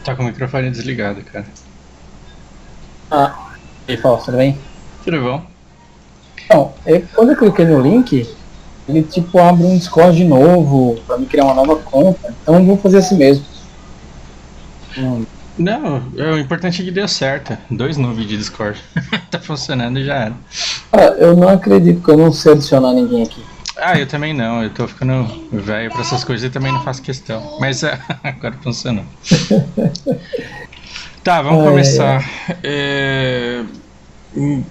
Tá com o microfone desligado, cara. E aí, Fausto, tudo bem? Tudo bom? Então, quando eu cliquei no link, ele tipo abre um Discord de novo para me criar uma nova conta. Então eu vou fazer assim mesmo. Não, o importante é que deu certo. 2 no vídeo de Discord. Tá funcionando e já era. Cara, eu não acredito que eu não sei adicionar ninguém aqui. Ah, eu também não. Eu tô ficando velho pra essas coisas e também não faço questão. Mas agora funcionou. Tá, vamos começar.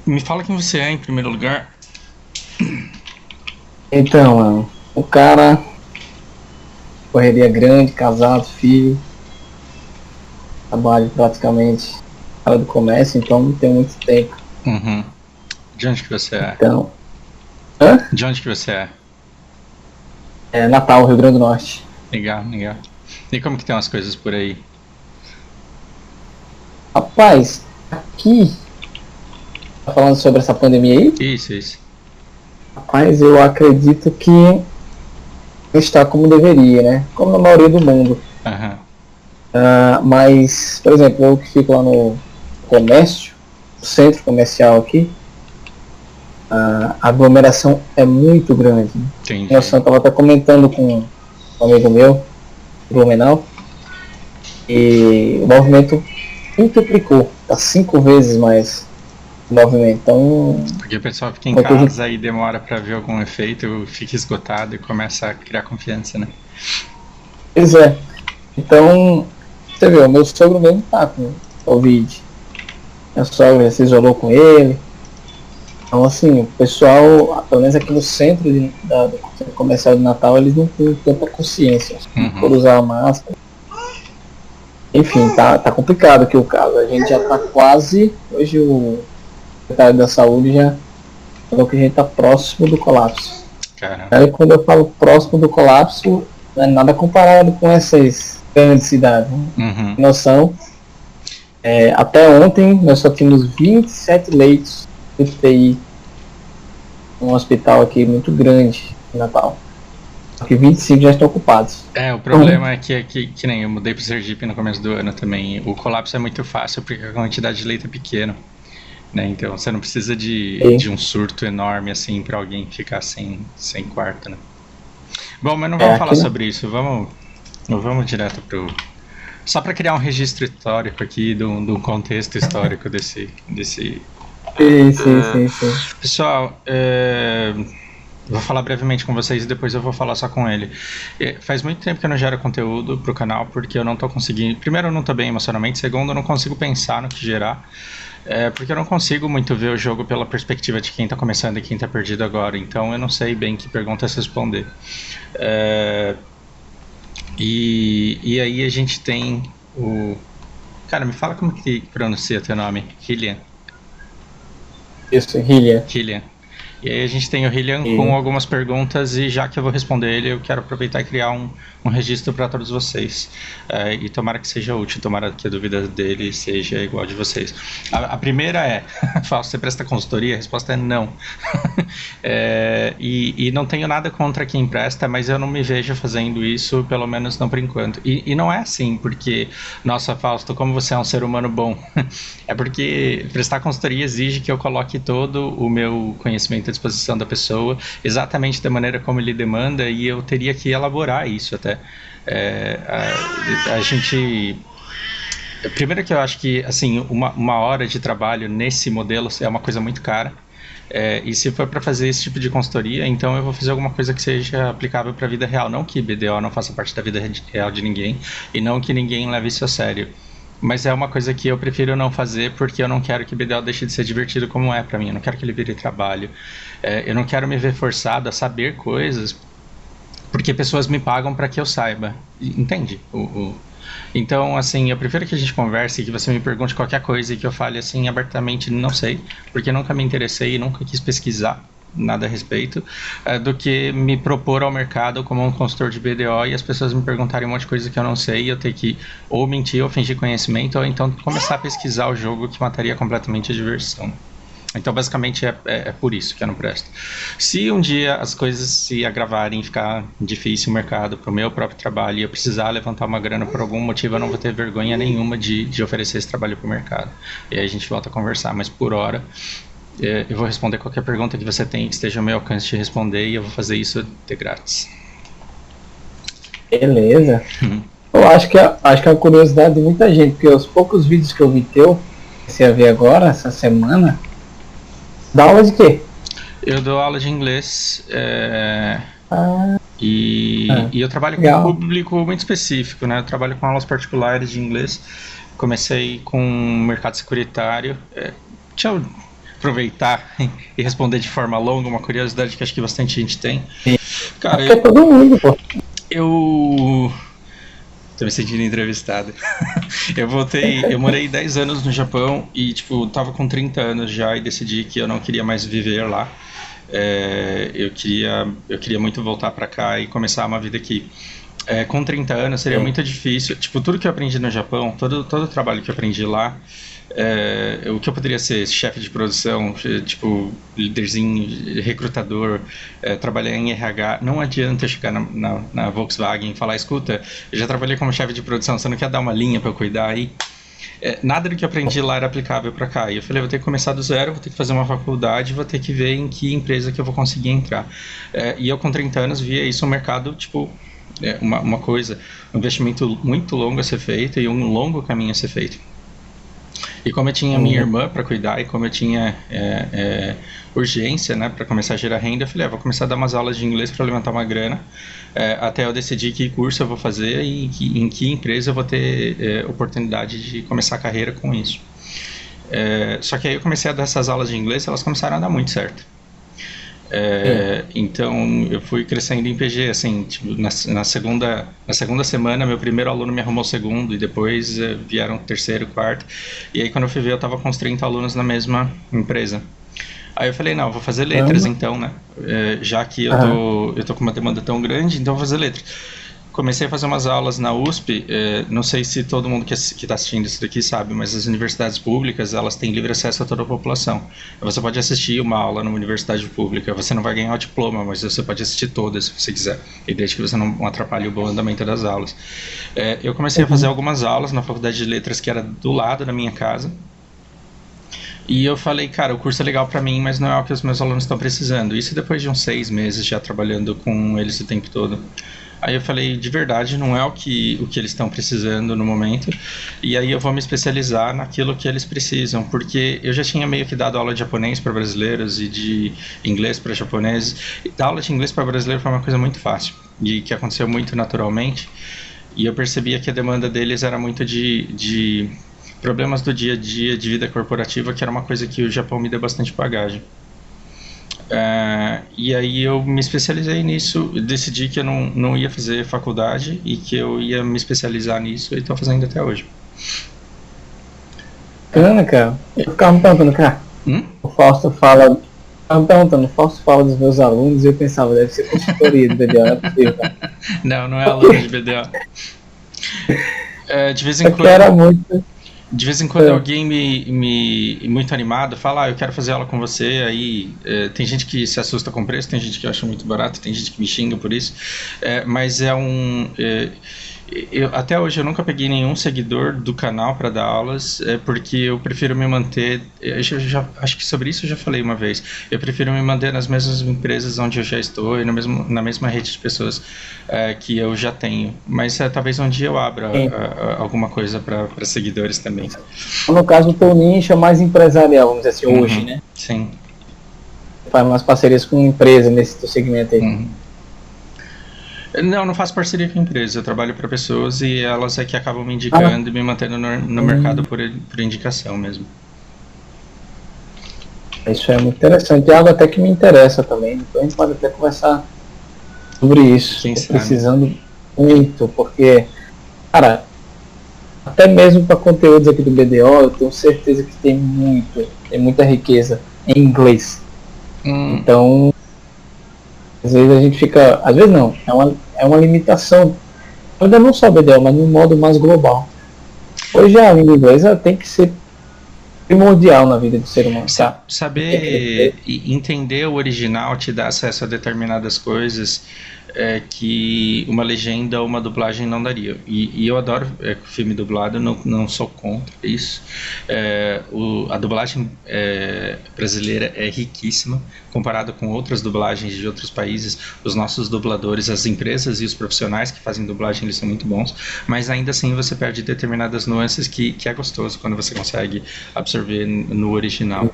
Me fala quem você é em primeiro lugar. Então, mano, o cara, correria grande, casado, filho, trabalho praticamente fora do comércio, então não tem muito tempo. Uhum. De onde que você é? Então, De onde que você é? é Natal, Rio Grande do Norte. Legal, legal. E como que tem as coisas por aí? Rapaz, aqui, tá falando sobre essa pandemia aí? Isso. Rapaz, eu acredito que não está como deveria, né? Como na maioria do mundo. Aham. Mas, por exemplo, eu que fico lá no comércio, no centro comercial aqui, a aglomeração é muito grande. Entendi. Eu estava até comentando com um amigo meu, Blumenau, e o movimento multiplicou, está 5 vezes mais o movimento. Então, Porque o pessoal fica em casa e demora pra ver algum efeito, fica esgotado e começa a criar confiança, né? pois é. Então, você vê, o meu sogro mesmo tá com Covid. Minha sogra já se isolou com ele. Então, assim, o pessoal, pelo menos aqui no centro do centro comercial de Natal, eles não têm tanta consciência por usar a máscara. Enfim, tá complicado aqui o caso. A gente já tá quase. Hoje o secretário da Saúde já falou que a gente tá próximo do colapso. Caramba. Aí quando eu falo próximo do colapso, não é nada comparado com essas grandes cidades. Né? Noção. Até ontem nós só tínhamos 27 leitos de UTI. Um hospital aqui muito grande em Natal. Só que 25 já estão ocupados. O problema é que nem eu mudei pro Sergipe no começo do ano também. O colapso é muito fácil porque a quantidade de leito é pequena. Né? Então você não precisa de um surto enorme assim pra alguém ficar sem quarto, né? Bom, mas não vamos falar sobre isso. Vamos direto pro... Só para criar um registro histórico aqui, de um contexto histórico desse... Sim. Pessoal, vou falar brevemente com vocês e depois eu vou falar só com ele. Faz muito tempo que eu não gero conteúdo pro canal porque eu não tô conseguindo... Primeiro, eu não tô bem emocionalmente. Segundo, eu não consigo pensar no que gerar. Porque eu não consigo muito ver o jogo pela perspectiva de quem tá começando e quem tá perdido agora. Então eu não sei bem que perguntas responder. E aí a gente tem o... Cara, me fala como que pronuncia teu nome. Hillian. Isso, Hillian. E aí a gente tem o Hillian com algumas perguntas e já que eu vou responder ele, eu quero aproveitar e criar um registro para todos vocês. E tomara que seja útil, tomara que a dúvida dele seja igual a de vocês. A primeira é, Fausto, você presta consultoria? A resposta é não. E não tenho nada contra quem presta, mas eu não me vejo fazendo isso, pelo menos não por enquanto. E não é assim, porque, nossa, Fausto, como você é um ser humano bom. É porque prestar consultoria exige que eu coloque todo o meu conhecimento à disposição da pessoa, exatamente da maneira como ele demanda, e eu teria que elaborar isso até. A gente... Primeiro que eu acho que assim, uma hora de trabalho nesse modelo é uma coisa muito cara. E se for para fazer esse tipo de consultoria, então eu vou fazer alguma coisa que seja aplicável para a vida real. Não que BDO não faça parte da vida real de ninguém, e não que ninguém leve isso a sério. Mas é uma coisa que eu prefiro não fazer porque eu não quero que BDO deixe de ser divertido como é pra mim. Eu não quero que ele vire trabalho. Eu não quero me ver forçado a saber coisas porque pessoas me pagam pra que eu saiba. Entende? Então, assim, eu prefiro que a gente converse, que você me pergunte qualquer coisa e que eu fale assim abertamente, não sei, porque nunca me interessei e nunca quis pesquisar nada a respeito, do que me propor ao mercado como um consultor de BDO e as pessoas me perguntarem um monte de coisa que eu não sei e eu ter que ou mentir ou fingir conhecimento ou então começar a pesquisar o jogo que mataria completamente a diversão. Então, basicamente, é por isso que eu não presto. Se um dia as coisas se agravarem e ficar difícil o mercado para o meu próprio trabalho e eu precisar levantar uma grana por algum motivo, eu não vou ter vergonha nenhuma de oferecer esse trabalho para o mercado. E aí a gente volta a conversar, mas por hora eu vou responder qualquer pergunta que você tem que esteja ao meu alcance de responder, e eu vou fazer isso de grátis. Beleza. Eu acho que é uma curiosidade de muita gente, porque os poucos vídeos que eu vi teu, comecei a ver agora, essa semana, dá aula de quê? Eu dou aula de inglês e eu trabalho com um público muito específico, né? Eu trabalho com aulas particulares de inglês. Comecei com o mercado securitário. Deixa eu aproveitar e responder de forma longa uma curiosidade que acho que bastante gente tem. Cara, é todo mundo, pô. Eu tô me sentindo entrevistado. Eu morei 10 anos no Japão e, tipo, tava com 30 anos já e decidi que eu não queria mais viver lá. Eu queria muito voltar pra cá e começar uma vida aqui. Com 30 anos seria muito difícil. Tipo, tudo que eu aprendi no Japão, todo o trabalho que eu aprendi lá, o que eu poderia ser chefe de produção, tipo, líderzinho, recrutador, trabalhar em RH, não adianta eu chegar na Volkswagen e falar, escuta, eu já trabalhei como chefe de produção, você não quer dar uma linha para eu cuidar aí? Nada do que eu aprendi lá era aplicável para cá. E eu falei, vou ter que começar do zero, vou ter que fazer uma faculdade, vou ter que ver em que empresa que eu vou conseguir entrar. E eu com 30 anos via isso no mercado, tipo, uma coisa, um investimento muito longo a ser feito e um longo caminho a ser feito. E como eu tinha minha irmã para cuidar e como eu tinha urgência, né, para começar a gerar renda, eu falei, vou começar a dar umas aulas de inglês para levantar uma grana, até eu decidir que curso eu vou fazer e em que empresa eu vou ter oportunidade de começar a carreira com isso. Só que aí eu comecei a dar essas aulas de inglês e elas começaram a dar muito certo. Então eu fui crescendo em PG, assim, tipo, na segunda semana meu primeiro aluno me arrumou o segundo e depois vieram o terceiro, quarto, e aí quando eu fui ver eu tava com uns 30 alunos na mesma empresa. Aí eu falei, não, eu vou fazer letras então, né, já que eu tô com uma demanda tão grande, então eu vou fazer letras. Comecei a fazer umas aulas na USP, não sei se todo mundo que está assistindo isso daqui sabe, mas as universidades públicas, elas têm livre acesso a toda a população. Você pode assistir uma aula numa universidade pública, você não vai ganhar o diploma, mas você pode assistir todas, se você quiser, e desde que você não atrapalhe o bom andamento das aulas. Eu comecei a fazer algumas aulas na faculdade de letras, que era do lado da minha casa, e eu falei, cara, o curso é legal pra mim, mas não é o que os meus alunos estão precisando. Isso depois de uns 6 meses já trabalhando com eles o tempo todo. Aí eu falei, de verdade, não é o que eles estão precisando no momento, e aí eu vou me especializar naquilo que eles precisam, porque eu já tinha meio que dado aula de japonês para brasileiros e de inglês para japoneses. E dar aula de inglês para brasileiro foi uma coisa muito fácil, e que aconteceu muito naturalmente, e eu percebia que a demanda deles era muito de problemas do dia a dia, de vida corporativa, que era uma coisa que o Japão me deu bastante bagagem. E aí eu me especializei nisso, decidi que eu não ia fazer faculdade e que eu ia me especializar nisso e estou fazendo até hoje. Bacana, cara. Eu ficava me perguntando, cara, o Fausto fala dos meus alunos e eu pensava, deve ser consultoria do BDO, não é possível, cara. Não é aluno de BDO. De vez em quando... era muito... De vez em quando alguém muito animado fala, eu quero fazer aula com você, aí tem gente que se assusta com o preço, tem gente que acha muito barato, tem gente que me xinga por isso, mas até hoje eu nunca peguei nenhum seguidor do canal para dar aulas, porque eu prefiro me manter, acho que sobre isso eu já falei uma vez, eu prefiro me manter nas mesmas empresas onde eu já estou e na mesma rede de pessoas que eu já tenho, mas talvez um dia eu abra alguma coisa para seguidores também. No caso, o teu nicho é mais empresarial, vamos dizer assim, hoje, né? Sim. Faz umas parcerias com empresa nesse teu segmento aí. Não faço parceria com empresa, eu trabalho para pessoas e elas é que acabam me indicando e me mantendo no mercado por indicação mesmo. Isso é muito interessante, é algo até que me interessa também, então a gente pode até conversar sobre isso. Estou precisando muito, porque, cara, até mesmo para conteúdos aqui do BDO, eu tenho certeza que tem muita riqueza em inglês. Então, às vezes a gente fica, às vezes não, é uma limitação, ainda não só BDO, mas no modo mais global. Hoje a língua inglesa tem que ser primordial na vida do ser humano, tá? Saber e entender o original te dá acesso a determinadas coisas que uma legenda ou uma dublagem não daria. E eu adoro filme dublado, não sou contra isso. A dublagem brasileira é riquíssima, comparado com outras dublagens de outros países. Os nossos dubladores, as empresas e os profissionais que fazem dublagem, eles são muito bons, mas ainda assim você perde determinadas nuances que é gostoso quando você consegue absorver no original,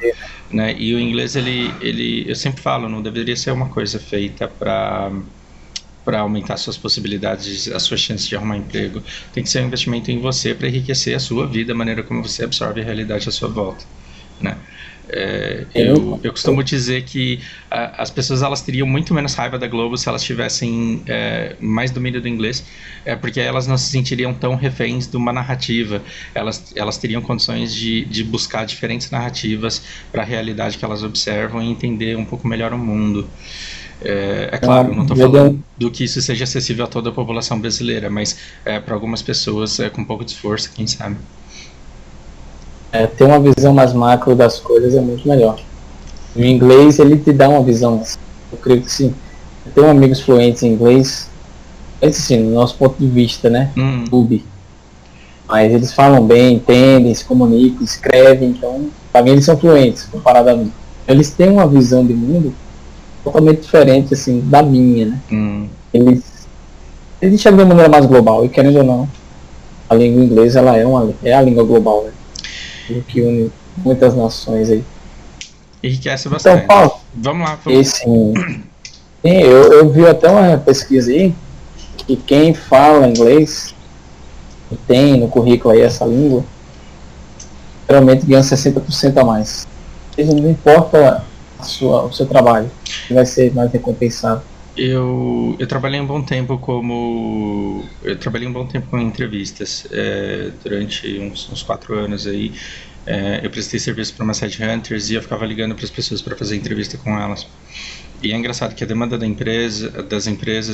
né? E o inglês, eu sempre falo, não deveria ser uma coisa feita para aumentar suas possibilidades, as suas chances de arrumar emprego. Tem que ser um investimento em você para enriquecer a sua vida, a maneira como você absorve a realidade à sua volta, né? Eu costumo dizer que as pessoas elas teriam muito menos raiva da Globo se elas tivessem mais domínio do inglês, porque elas não se sentiriam tão reféns de uma narrativa. Elas teriam condições de buscar diferentes narrativas para a realidade que elas observam e entender um pouco melhor o mundo. Claro, não estou falando do que isso seja acessível a toda a população brasileira, mas para algumas pessoas com um pouco de esforço, quem sabe. Ter uma visão mais macro das coisas é muito melhor. O inglês, ele te dá uma visão, eu creio que sim. Eu tenho amigos fluentes em inglês, assim, no nosso ponto de vista, né? Mas eles falam bem, entendem, se comunicam, escrevem, então, para mim eles são fluentes, comparado a mim. Eles têm uma visão de mundo totalmente diferente, assim, da minha, né? Eles enxergam de uma maneira mais global, e querendo ou não, a língua inglesa, ela é a língua global, né? Que une muitas nações aí. Enriquece bastante. Então, Paulo, vamos lá. Eu vi até uma pesquisa aí, que quem fala inglês, e tem no currículo aí essa língua, geralmente ganha 60% a mais. Não importa o seu trabalho, que vai ser mais recompensado. Eu trabalhei um bom tempo com entrevistas durante uns 4 anos aí. Eu prestei serviço para umas headhunters e eu ficava ligando para as pessoas para fazer entrevista com elas. E é engraçado que a demanda das empresas,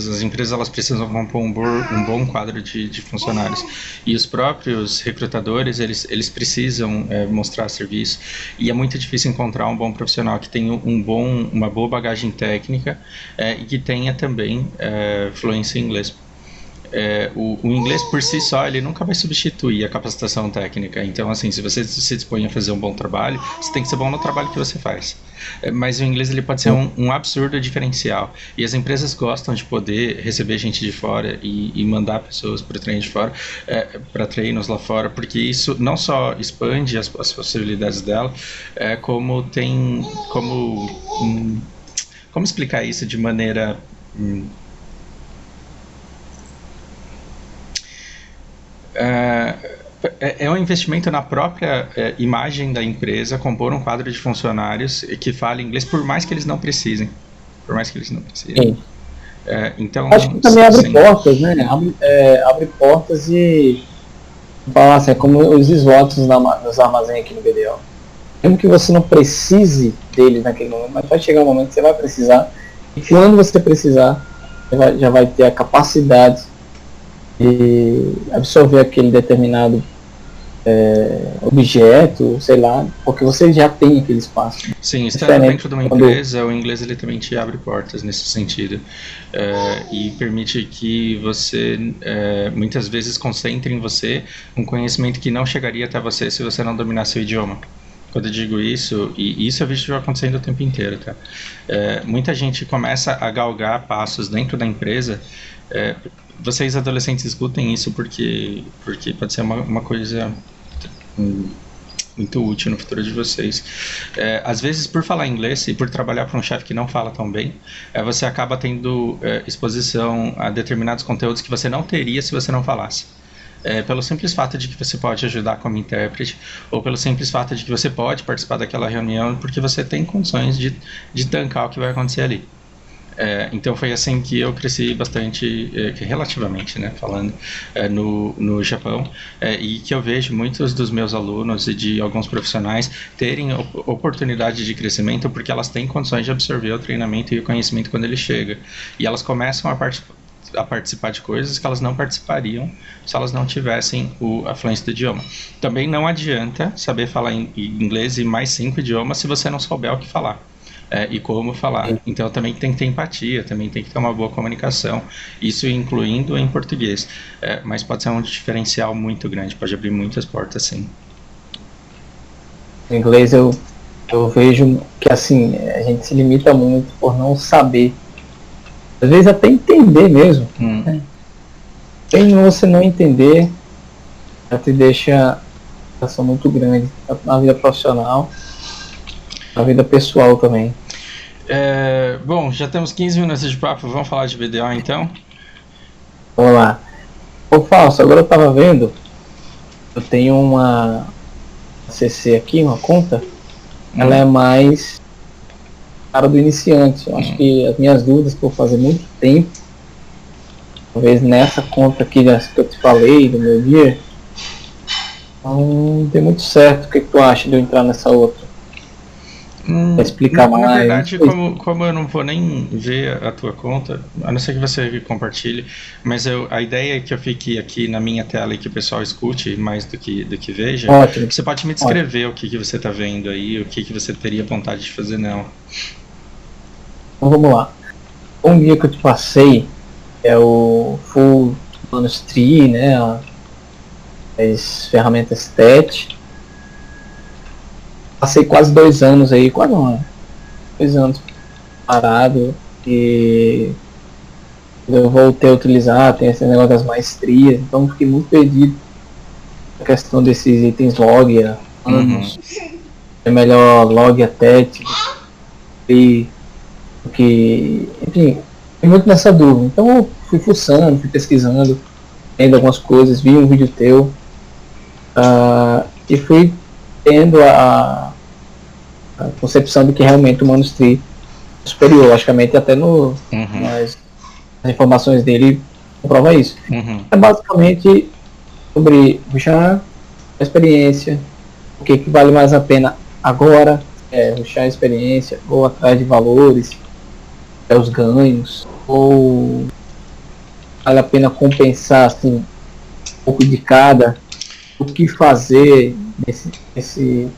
as empresas elas precisam compor um bom quadro de funcionários. E os próprios recrutadores, eles precisam mostrar serviço. E é muito difícil encontrar um bom profissional que tenha uma boa bagagem técnica e que tenha também fluência em inglês. O inglês por si só, ele nunca vai substituir a capacitação técnica. Então, assim, se você se dispõe a fazer um bom trabalho, você tem que ser bom no trabalho que você faz. Mas o inglês, ele pode ser um absurdo diferencial. E as empresas gostam de poder receber gente de fora e mandar pessoas para treino de fora, para treinos lá fora, porque isso não só expande as possibilidades dela, como como explicar isso de maneira é um investimento na própria imagem da empresa, compor um quadro de funcionários que fale inglês, por mais que eles não precisem. Sim. Então, acho que também abre portas, né? Abre portas e falar assim, como os slots nos armazéns aqui no BDO. Mesmo que você não precise dele naquele momento, mas vai chegar um momento que você vai precisar, e quando você precisar, você já vai ter a capacidade de absorver aquele determinado objeto, sei lá, porque você já tem aquele espaço. Sim, estando dentro de uma empresa, o inglês ele também te abre portas nesse sentido, e permite que você muitas vezes concentre em você um conhecimento que não chegaria até você se você não dominasse o idioma. Quando eu digo isso, e isso eu vejo acontecendo o tempo inteiro, tá? Muita gente começa a galgar passos dentro da empresa. Vocês adolescentes escutem isso porque pode ser uma coisa muito útil no futuro de vocês. Às vezes, por falar inglês e por trabalhar para um chefe que não fala tão bem, você acaba tendo exposição a determinados conteúdos que você não teria se você não falasse. Pelo simples fato de que você pode ajudar como intérprete, ou pelo simples fato de que você pode participar daquela reunião porque você tem condições de tancar o que vai acontecer ali. Então foi assim que eu cresci bastante, relativamente, né, falando, no Japão, e que eu vejo muitos dos meus alunos e de alguns profissionais terem oportunidade de crescimento porque elas têm condições de absorver o treinamento e o conhecimento quando ele chega, e elas começam a a participar de coisas que elas não participariam se elas não tivessem a fluência do idioma. Também não adianta saber falar inglês e mais 5 idiomas se você não souber o que falar. E como falar. Então também tem que ter empatia, também tem que ter uma boa comunicação, isso incluindo em português. Mas pode ser um diferencial muito grande, pode abrir muitas portas, sim. Em inglês eu vejo que assim, a gente se limita muito por não saber. Às vezes até entender mesmo. Né? Sem você não entender, já te deixa uma situação muito grande, tanto na vida profissional, na vida pessoal também. Bom, já temos 15 minutos de papo, vamos falar de BDO então? Vamos lá. Ô Fausto, agora eu tava vendo, eu tenho uma CC aqui, uma conta, ela é mais cara do iniciante. Eu acho que as minhas dúvidas por fazer muito tempo, talvez nessa conta aqui que eu te falei, do meu dia, não deu muito certo. O que tu acha de eu entrar nessa outra? Pra explicar mais. Na verdade, como eu não vou nem ver a tua conta, a não ser que você compartilhe, mas a ideia é que eu fique aqui na minha tela e que o pessoal escute mais do que veja. Ótimo. Você pode me descrever o que você está vendo aí, o que você teria vontade de fazer nela. Então vamos lá. Um dia que eu te passei é o Full Manus Tree, né? As ferramentas TET. Passei quase 2 anos aí, quase não, 2 anos parado, e eu voltei a utilizar, tem esse negócio das maestrias, então fiquei muito perdido na questão desses itens log, anos, é melhor log a TET, e porque, enfim, fiquei muito nessa dúvida. Então eu fui fuçando, fui pesquisando, vendo algumas coisas, vi um vídeo teu, e fui tendo a concepção de que realmente o Manus Tree é superior, logicamente até nas informações dele comprova isso. É basicamente sobre rushar a experiência, o que vale mais a pena agora, rushar a experiência, ou atrás de valores, os ganhos, ou vale a pena compensar assim, um pouco de cada, o que fazer nesse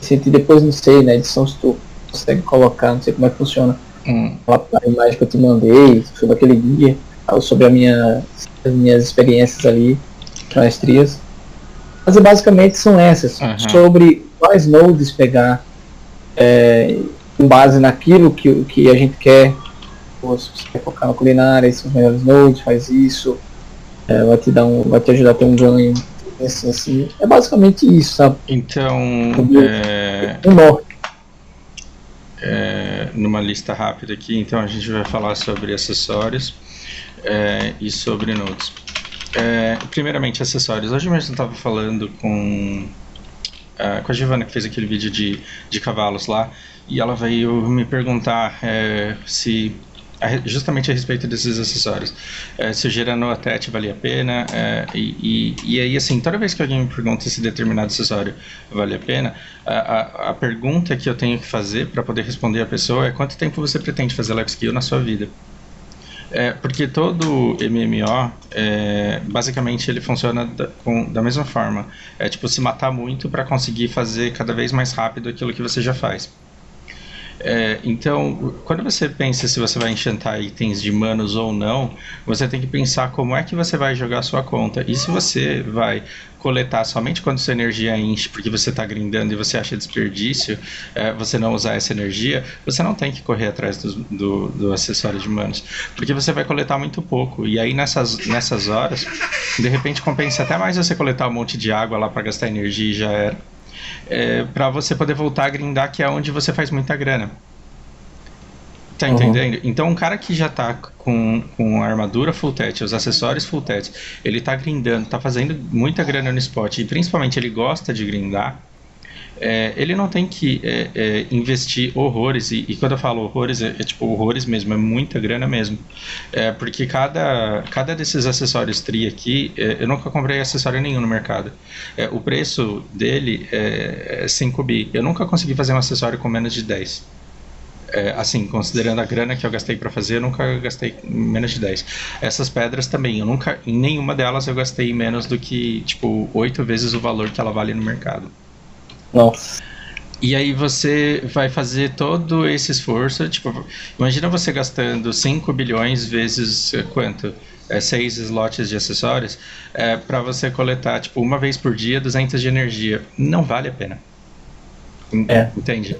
sentido. Depois não sei, na edição se tu consegue colocar, não sei como é que funciona a imagem que eu te mandei sobre aquele guia, sobre as minhas experiências ali com as trias, mas basicamente são essas, sobre quais nodes pegar com base naquilo que a gente quer. Se você quer focar na culinária, esses são os melhores nodes, faz isso, vai te ajudar a ter um ganho. Assim, é basicamente isso, sabe? Então, numa lista rápida aqui, então a gente vai falar sobre acessórios e sobre nodes. Primeiramente, acessórios. Hoje mesmo eu estava falando com a Giovana, que fez aquele vídeo de cavalos lá, e ela veio me perguntar se justamente a respeito desses acessórios, se o Gerano TET valia a pena, e aí assim, toda vez que alguém me pergunta se determinado acessório vale a pena, a pergunta que eu tenho que fazer para poder responder a pessoa é: quanto tempo você pretende fazer life skill na sua vida? Porque todo MMO, basicamente ele funciona da mesma forma, tipo se matar muito para conseguir fazer cada vez mais rápido aquilo que você já faz. Então, quando você pensa se você vai enchantar itens de manos ou não, você tem que pensar como é que você vai jogar a sua conta. E se você vai coletar somente quando sua energia enche, porque você está grindando e você acha desperdício, você não usar essa energia, você não tem que correr atrás do acessório de manos, porque você vai coletar muito pouco. E aí nessas horas, de repente compensa até mais você coletar um monte de água lá para gastar energia e já era. Para você poder voltar a grindar, que é onde você faz muita grana. Tá entendendo? Então um cara que já tá com a armadura full TET, os acessórios full TET, ele tá grindando, tá fazendo muita grana no spot, e principalmente ele gosta de grindar, ele não tem que investir horrores, e quando eu falo horrores, é tipo horrores mesmo, é muita grana mesmo, porque cada desses acessórios tri aqui, eu nunca comprei acessório nenhum no mercado, o preço dele é 5 bi, eu nunca consegui fazer um acessório com menos de 10. Assim, considerando a grana que eu gastei para fazer, eu nunca gastei menos de 10. Essas pedras também, eu nunca, em nenhuma delas eu gastei menos do que, tipo, 8 vezes o valor que ela vale no mercado. Nossa. E aí você vai fazer todo esse esforço, tipo, imagina você gastando 5 bilhões vezes quanto? 6 slots de acessórios, para você coletar, tipo, uma vez por dia 200 de energia. Não vale a pena. Entende?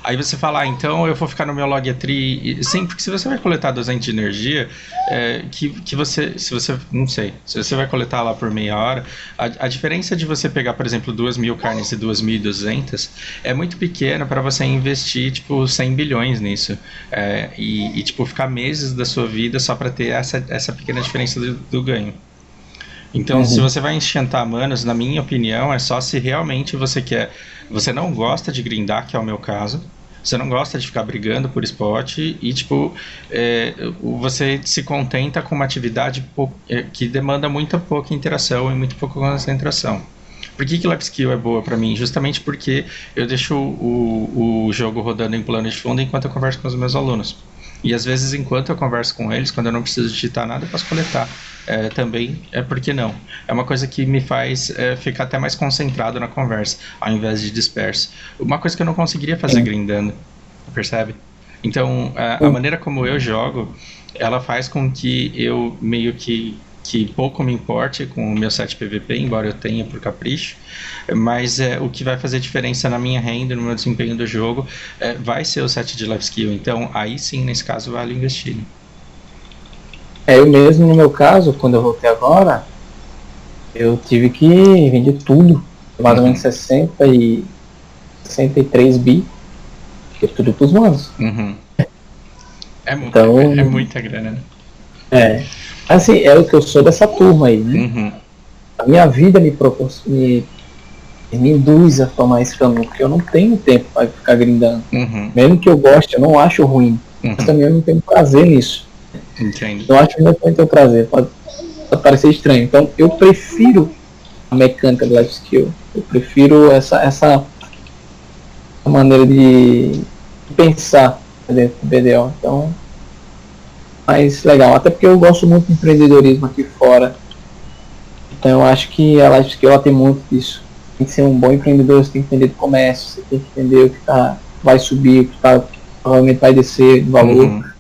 Aí você fala, então eu vou ficar no meu log tree. Sim, porque se você vai coletar 200 de energia, que você, se você, não sei, se você vai coletar lá por meia hora, a diferença de você pegar, por exemplo, 2.000 carnes e 2.200 é muito pequena para você investir, tipo, 100 bilhões nisso. Tipo, ficar meses da sua vida só para ter essa pequena diferença do ganho. Então, se você vai enchantar manos, na minha opinião, é só se realmente você quer. Você não gosta de grindar, que é o meu caso. Você não gosta de ficar brigando por spot e, tipo, você se contenta com uma atividade que demanda muito pouca interação e muito pouca concentração. Por que Life Skill é boa pra mim? Justamente porque eu deixo o jogo rodando em plano de fundo enquanto eu converso com os meus alunos. E às vezes, enquanto eu converso com eles, quando eu não preciso digitar nada, eu posso coletar. Também, por que não? É uma coisa que me faz ficar até mais concentrado na conversa, ao invés de disperso. Uma coisa que eu não conseguiria fazer grindando, percebe? Então, a maneira como eu jogo, ela faz com que eu meio que pouco me importe com o meu set PVP, embora eu tenha por capricho, mas o que vai fazer diferença na minha renda, no meu desempenho do jogo, vai ser o set de Life Skill. Então, aí sim, nesse caso, vale investir. Eu mesmo, no meu caso, quando eu voltei agora, eu tive que vender tudo, mais ou menos 63 bi, e tudo pros manos. Então, é muita grana, né? Assim, é o que eu sou dessa turma aí, né? A minha vida me induz a tomar esse caminho, porque eu não tenho tempo para ficar grindando. Mesmo que eu goste, eu não acho ruim, mas também eu não tenho prazer nisso. Entendo. Eu acho que não tem teu prazer, pode parecer estranho. Então eu prefiro a mecânica do Life Skill, eu prefiro essa maneira de pensar dentro do BDO. Então, mais legal, até porque eu gosto muito de empreendedorismo aqui fora. Então eu acho que a Life Skill ela tem muito disso. Tem que ser um bom empreendedor, você tem que entender do comércio, você tem que entender o que vai subir, o que provavelmente vai descer de valor.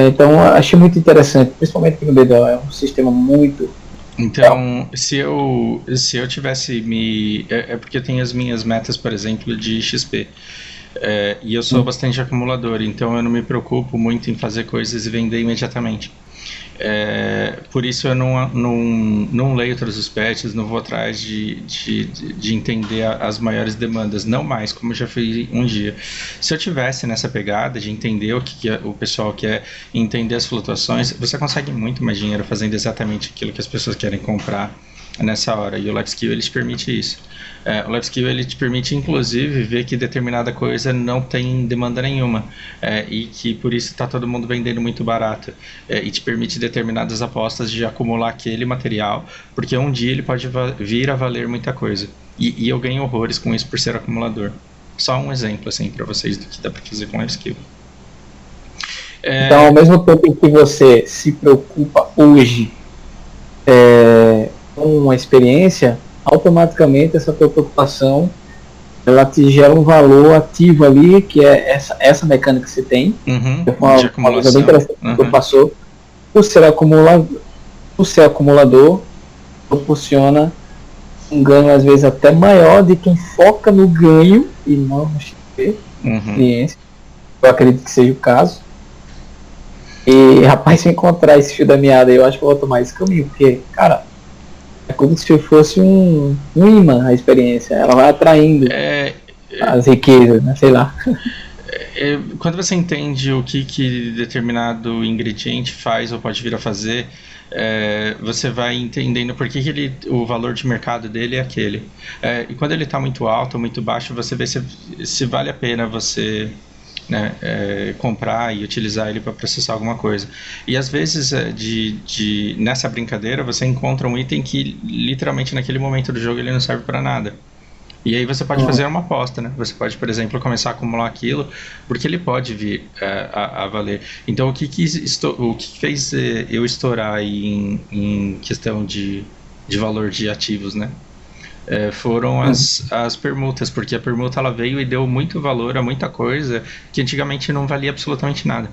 Então eu achei muito interessante, principalmente aqui no BDO, é um sistema muito... Então, se eu tivesse é porque eu tenho as minhas metas, por exemplo, de XP. E eu sou bastante acumulador, então eu não me preocupo muito em fazer coisas e vender imediatamente. Por isso eu não leio todos os patches, não vou atrás de entender as maiores demandas, não mais, como eu já fiz um dia. Se eu tivesse nessa pegada de entender o que o pessoal quer, entender as flutuações, você consegue muito mais dinheiro fazendo exatamente aquilo que as pessoas querem comprar nessa hora, e o Life Skill ele te permite isso. O Life Skill ele te permite inclusive ver que determinada coisa não tem demanda nenhuma, e que por isso está todo mundo vendendo muito barato, e te permite determinadas apostas de acumular aquele material, porque um dia ele pode vir a valer muita coisa, e eu ganho horrores com isso por ser acumulador. Só um exemplo assim para vocês do que dá para fazer com Life Skill. Então, ao mesmo tempo que você se preocupa hoje com uma experiência, automaticamente essa tua preocupação ela te gera um valor ativo ali, que é essa mecânica que você tem. Uma coisa bem interessante que tu passou. Por ser acumulador, proporciona um ganho às vezes até maior de quem foca no ganho e não no XP, experiência. Eu acredito que seja o caso. E rapaz, se eu encontrar esse fio da meada, eu acho que eu vou tomar esse caminho, porque, cara, é como se fosse um imã a experiência, ela vai atraindo as riquezas, né? Sei lá. Quando você entende o que determinado ingrediente faz ou pode vir a fazer, você vai entendendo por que o valor de mercado dele é aquele. E quando ele está muito alto ou muito baixo, você vê se vale a pena você... comprar e utilizar ele para processar alguma coisa. E às vezes nessa brincadeira você encontra um item que literalmente naquele momento do jogo ele não serve para nada. E aí você pode fazer uma aposta, né? Você pode, por exemplo, começar a acumular aquilo, porque ele pode vir a valer. Então, o que fez eu estourar aí em questão de valor de ativos, né? Foram as permutas, porque a permuta ela veio e deu muito valor a muita coisa que antigamente não valia absolutamente nada.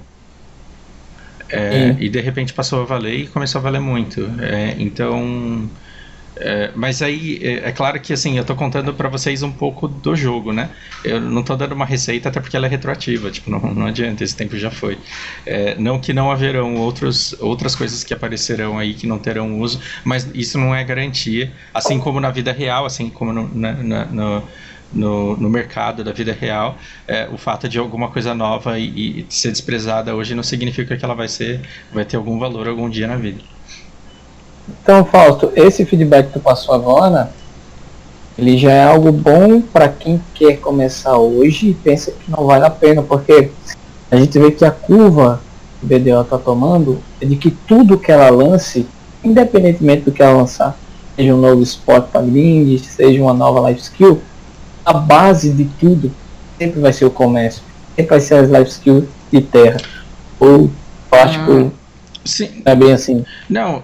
E de repente passou a valer e começou a valer muito. Então, mas aí é claro que assim, eu tô contando para vocês um pouco do jogo, né? Eu não tô dando uma receita até porque ela é retroativa, tipo, não adianta, esse tempo já foi. Não que não haverão outras coisas que aparecerão aí que não terão uso, mas isso não é garantia, assim como na vida real, assim como no mercado da vida real, o fato de alguma coisa nova e ser desprezada hoje não significa que ela vai ter algum valor algum dia na vida. Então, Fausto, esse feedback que tu passou agora, ele já é algo bom para quem quer começar hoje e pensa que não vale a pena, porque a gente vê que a curva que o BDO está tomando é de que tudo que ela lance, independentemente do que ela lançar, seja um novo spot para grind, seja uma nova life skill, a base de tudo sempre vai ser o comércio, sempre vai ser as life skills de terra. Ou plástico. Sim. É bem assim. Não,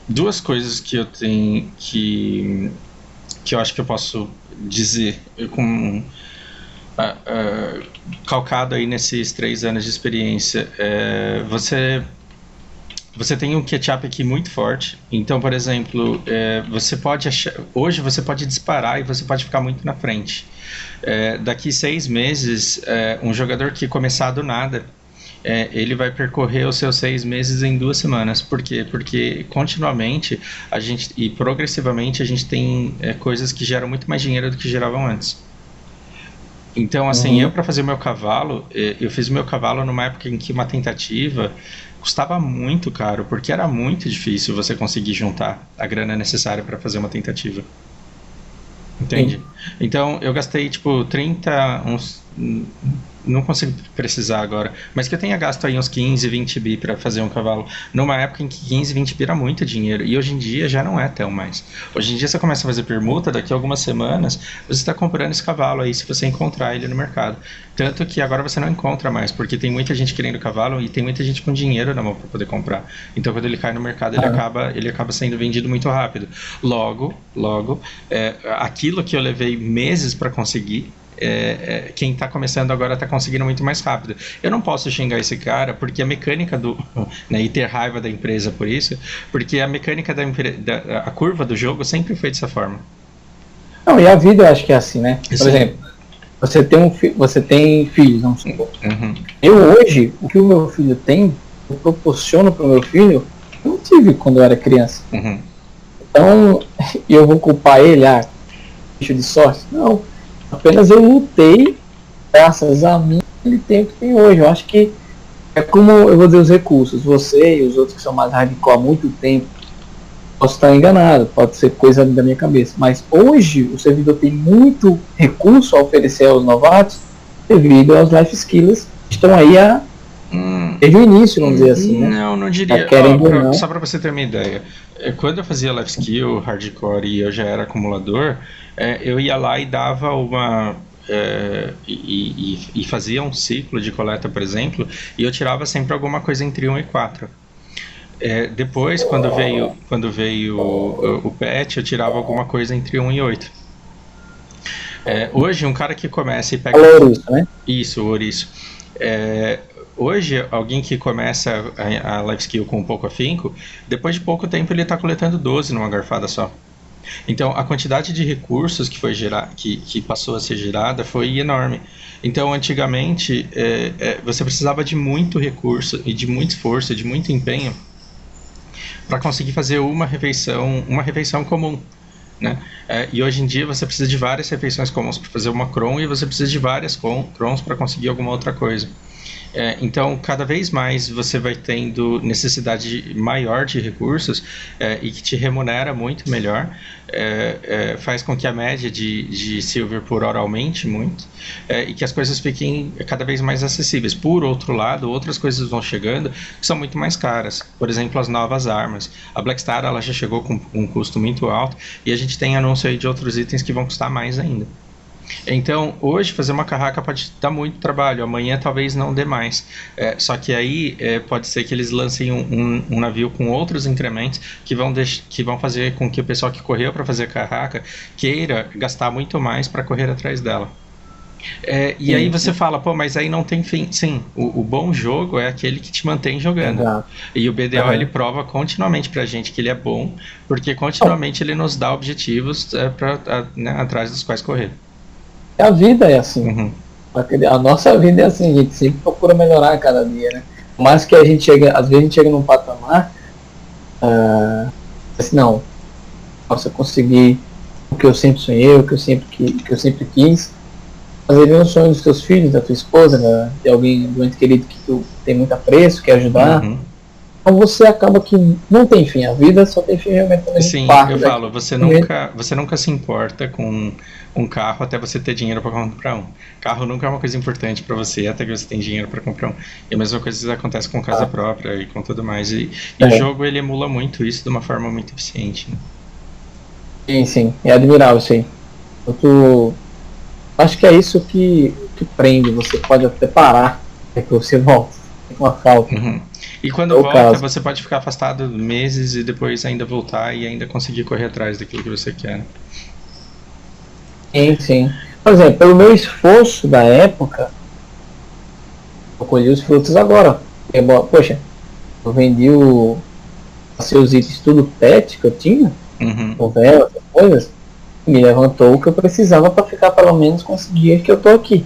duas coisas que eu tenho que eu acho que eu posso dizer com calcado aí nesses 3 anos de experiência. Você tem um catch-up aqui muito forte. Então, por exemplo, hoje você pode disparar e você pode ficar muito na frente. Daqui 6 meses, um jogador que começar do nada, ele vai percorrer os seus 6 meses em 2 semanas. Por quê? Porque continuamente e progressivamente a gente tem coisas que geram muito mais dinheiro do que geravam antes. Então, assim, eu para fazer o meu cavalo, eu fiz o meu cavalo numa época em que uma tentativa custava muito caro, porque era muito difícil você conseguir juntar a grana necessária para fazer uma tentativa. Entende? Então, eu gastei, tipo, não consigo precisar agora, mas que eu tenha gasto aí uns 15, 20 bi para fazer um cavalo, numa época em que 15, 20 bi era muito dinheiro, e hoje em dia já não é tão mais. Hoje em dia você começa a fazer permuta, daqui a algumas semanas você está comprando esse cavalo aí, se você encontrar ele no mercado. Tanto que agora você não encontra mais, porque tem muita gente querendo cavalo e tem muita gente com dinheiro na mão para poder comprar. Então quando ele cai no mercado, ele acaba sendo vendido muito rápido. Logo, aquilo que eu levei meses para conseguir, quem está começando agora está conseguindo muito mais rápido. Eu não posso xingar esse cara porque a mecânica e ter raiva da empresa por isso, porque a mecânica a curva do jogo sempre foi dessa forma. Não, e a vida eu acho que é assim, né? Por exemplo, você tem filhos, não sei. Eu hoje, o que o meu filho tem, eu proporciono para o meu filho, eu não tive quando eu era criança. Então, eu vou culpar ele, bicho de sorte? Não. Apenas eu lutei, graças a mim, ele tem o que tem hoje. Eu acho que é como eu vou dizer os recursos. Você e os outros que são mais hardcore há muito tempo, posso estar enganado, pode ser coisa da minha cabeça. Mas hoje o servidor tem muito recurso a oferecer aos novatos devido aos life skills que estão aí desde o início, vamos dizer assim, né? Não diria. Só para você ter uma ideia. Quando eu fazia life skill, hardcore e eu já era acumulador, eu ia lá e dava uma... e fazia um ciclo de coleta, por exemplo, e eu tirava sempre alguma coisa entre 1 e 4. Depois, quando veio o patch, eu tirava alguma coisa entre 1 e 8. Hoje, um cara que começa e pega... Ouriço, né? Isso, o ouriço. Hoje, alguém que começa a life skill com um pouco afinco, depois de pouco tempo ele está coletando 12 numa garfada só. Então, a quantidade de recursos que foi que passou a ser gerada foi enorme. Então, antigamente, você precisava de muito recurso e de muito esforço, de muito empenho para conseguir fazer uma refeição comum, né? E hoje em dia você precisa de várias refeições comuns para fazer uma cron e você precisa de várias crons para conseguir alguma outra coisa. Então, cada vez mais você vai tendo necessidade maior de recursos e que te remunera muito melhor, faz com que a média de silver por hora aumente muito e que as coisas fiquem cada vez mais acessíveis. Por outro lado, outras coisas vão chegando que são muito mais caras. Por exemplo, as novas armas. A Blackstar ela já chegou com um custo muito alto e a gente tem anúncio aí de outros itens que vão custar mais ainda. Então, hoje fazer uma carraca pode dar muito trabalho, amanhã talvez não dê mais. Só que aí pode ser que eles lancem um navio com outros incrementos que vão fazer com que o pessoal que correu para fazer carraca queira gastar muito mais para correr atrás dela. E aí você fala, pô, mas aí não tem fim. Sim, o bom jogo é aquele que te mantém jogando. Exato. E o BDO ele prova continuamente pra gente que ele é bom, porque continuamente ele nos dá objetivos atrás dos quais correr. A vida é assim. A nossa vida é assim, a gente sempre procura melhorar a cada dia, né? Mas que a gente chega, às vezes a gente chega num patamar assim, não, posso conseguir o que eu sempre sonhei, o que eu sempre quis, fazer um sonho dos teus filhos, da tua esposa, né? De alguém, do ente querido que tu tem muito apreço, quer ajudar. Então você acaba que não tem fim, a vida só tem fim realmente quando a gente Sim, parte eu daqui. falo, você nunca se importa com um carro até você ter dinheiro para comprar um. Carro nunca é uma coisa importante para você até que você tem dinheiro para comprar um. E a mesma coisa acontece com casa própria e com tudo mais. E o jogo ele emula muito isso de uma forma muito eficiente. Né? Sim, é admirável isso aí. Acho que é isso que prende, você pode até parar, é que você volta, com uma falta. E quando volta, você pode ficar afastado meses e depois ainda voltar e ainda conseguir correr atrás daquilo que você quer. Né? Sim. Por exemplo, pelo meu esforço da época, eu colhi os frutos agora. Poxa, eu vendi os seus itens tudo pet que eu tinha, novelas, essas coisas, e me levantou o que eu precisava para ficar pelo menos com esse dia que eu tô aqui.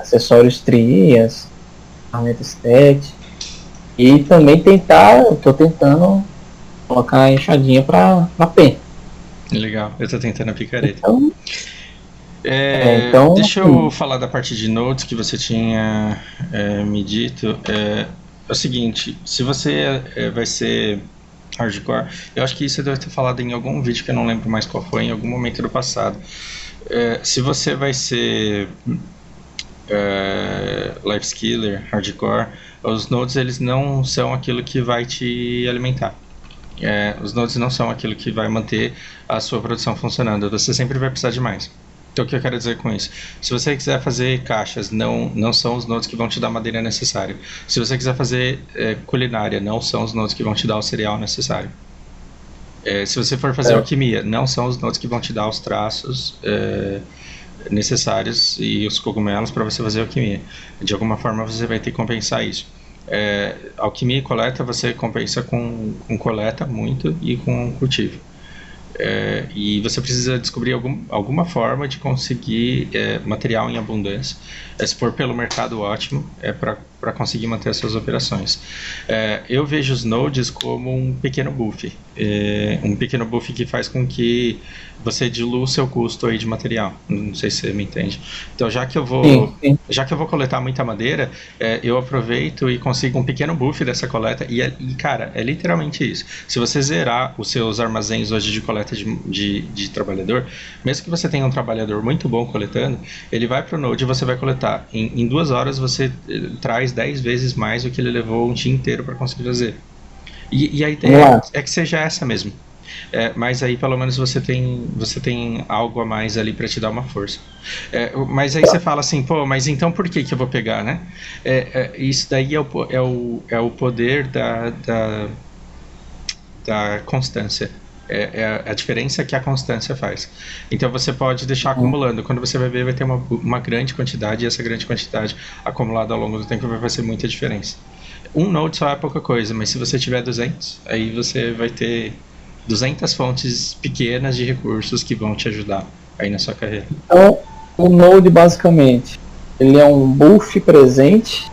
Acessórios trias, ferramentas pet. E também tô tentando colocar a enxadinha pra pen. Legal, eu tô tentando a picareta. Então, deixa eu falar da parte de nodes que você tinha me dito. É o seguinte, se você vai ser hardcore, eu acho que isso eu devo ter falado em algum vídeo que eu não lembro mais qual foi, em algum momento do passado. Se você vai ser life skiller, hardcore, os nodes eles não são aquilo que vai te alimentar. Os nodes não são aquilo que vai manter a sua produção funcionando. Você sempre vai precisar de mais. Então o que eu quero dizer com isso? Se você quiser fazer caixas, não são os nodes que vão te dar a madeira necessária. Se você quiser fazer culinária, não são os nodes que vão te dar o cereal necessário. Se você for fazer alquimia, não são os nodes que vão te dar os traços necessários e os cogumelos para você fazer alquimia. De alguma forma você vai ter que compensar isso. Alquimia e coleta você compensa com coleta muito e com cultivo. E você precisa descobrir alguma forma de conseguir material em abundância. Se for pelo mercado, ótimo, para conseguir manter as suas operações. Eu vejo os nodes como um pequeno buff. Um pequeno buff que faz com que você dilua o seu custo aí de material. Não sei se você me entende. Então, já que eu vou coletar muita madeira, eu aproveito e consigo um pequeno buff dessa coleta. E cara, é literalmente isso. Se você zerar os seus armazéns hoje de coleta de trabalhador, mesmo que você tenha um trabalhador muito bom coletando, ele vai para o node e você vai coletar. Em 2 horas você traz 10 vezes mais do que ele levou um dia inteiro para conseguir fazer. E a ideia é que seja essa mesmo. Mas aí pelo menos você tem algo a mais ali para te dar uma força. Mas aí você fala assim, pô, mas então por que eu vou pegar, né? Isso daí é o poder da constância. A diferença que a constância faz. Então você pode deixar acumulando. Quando você vai ver, vai ter uma grande quantidade, e essa grande quantidade acumulada ao longo do tempo vai fazer muita diferença. Um node só é pouca coisa, mas se você tiver 200, aí você vai ter 200 fontes pequenas de recursos que vão te ajudar aí na sua carreira. Então, o node basicamente, ele é um buff presente,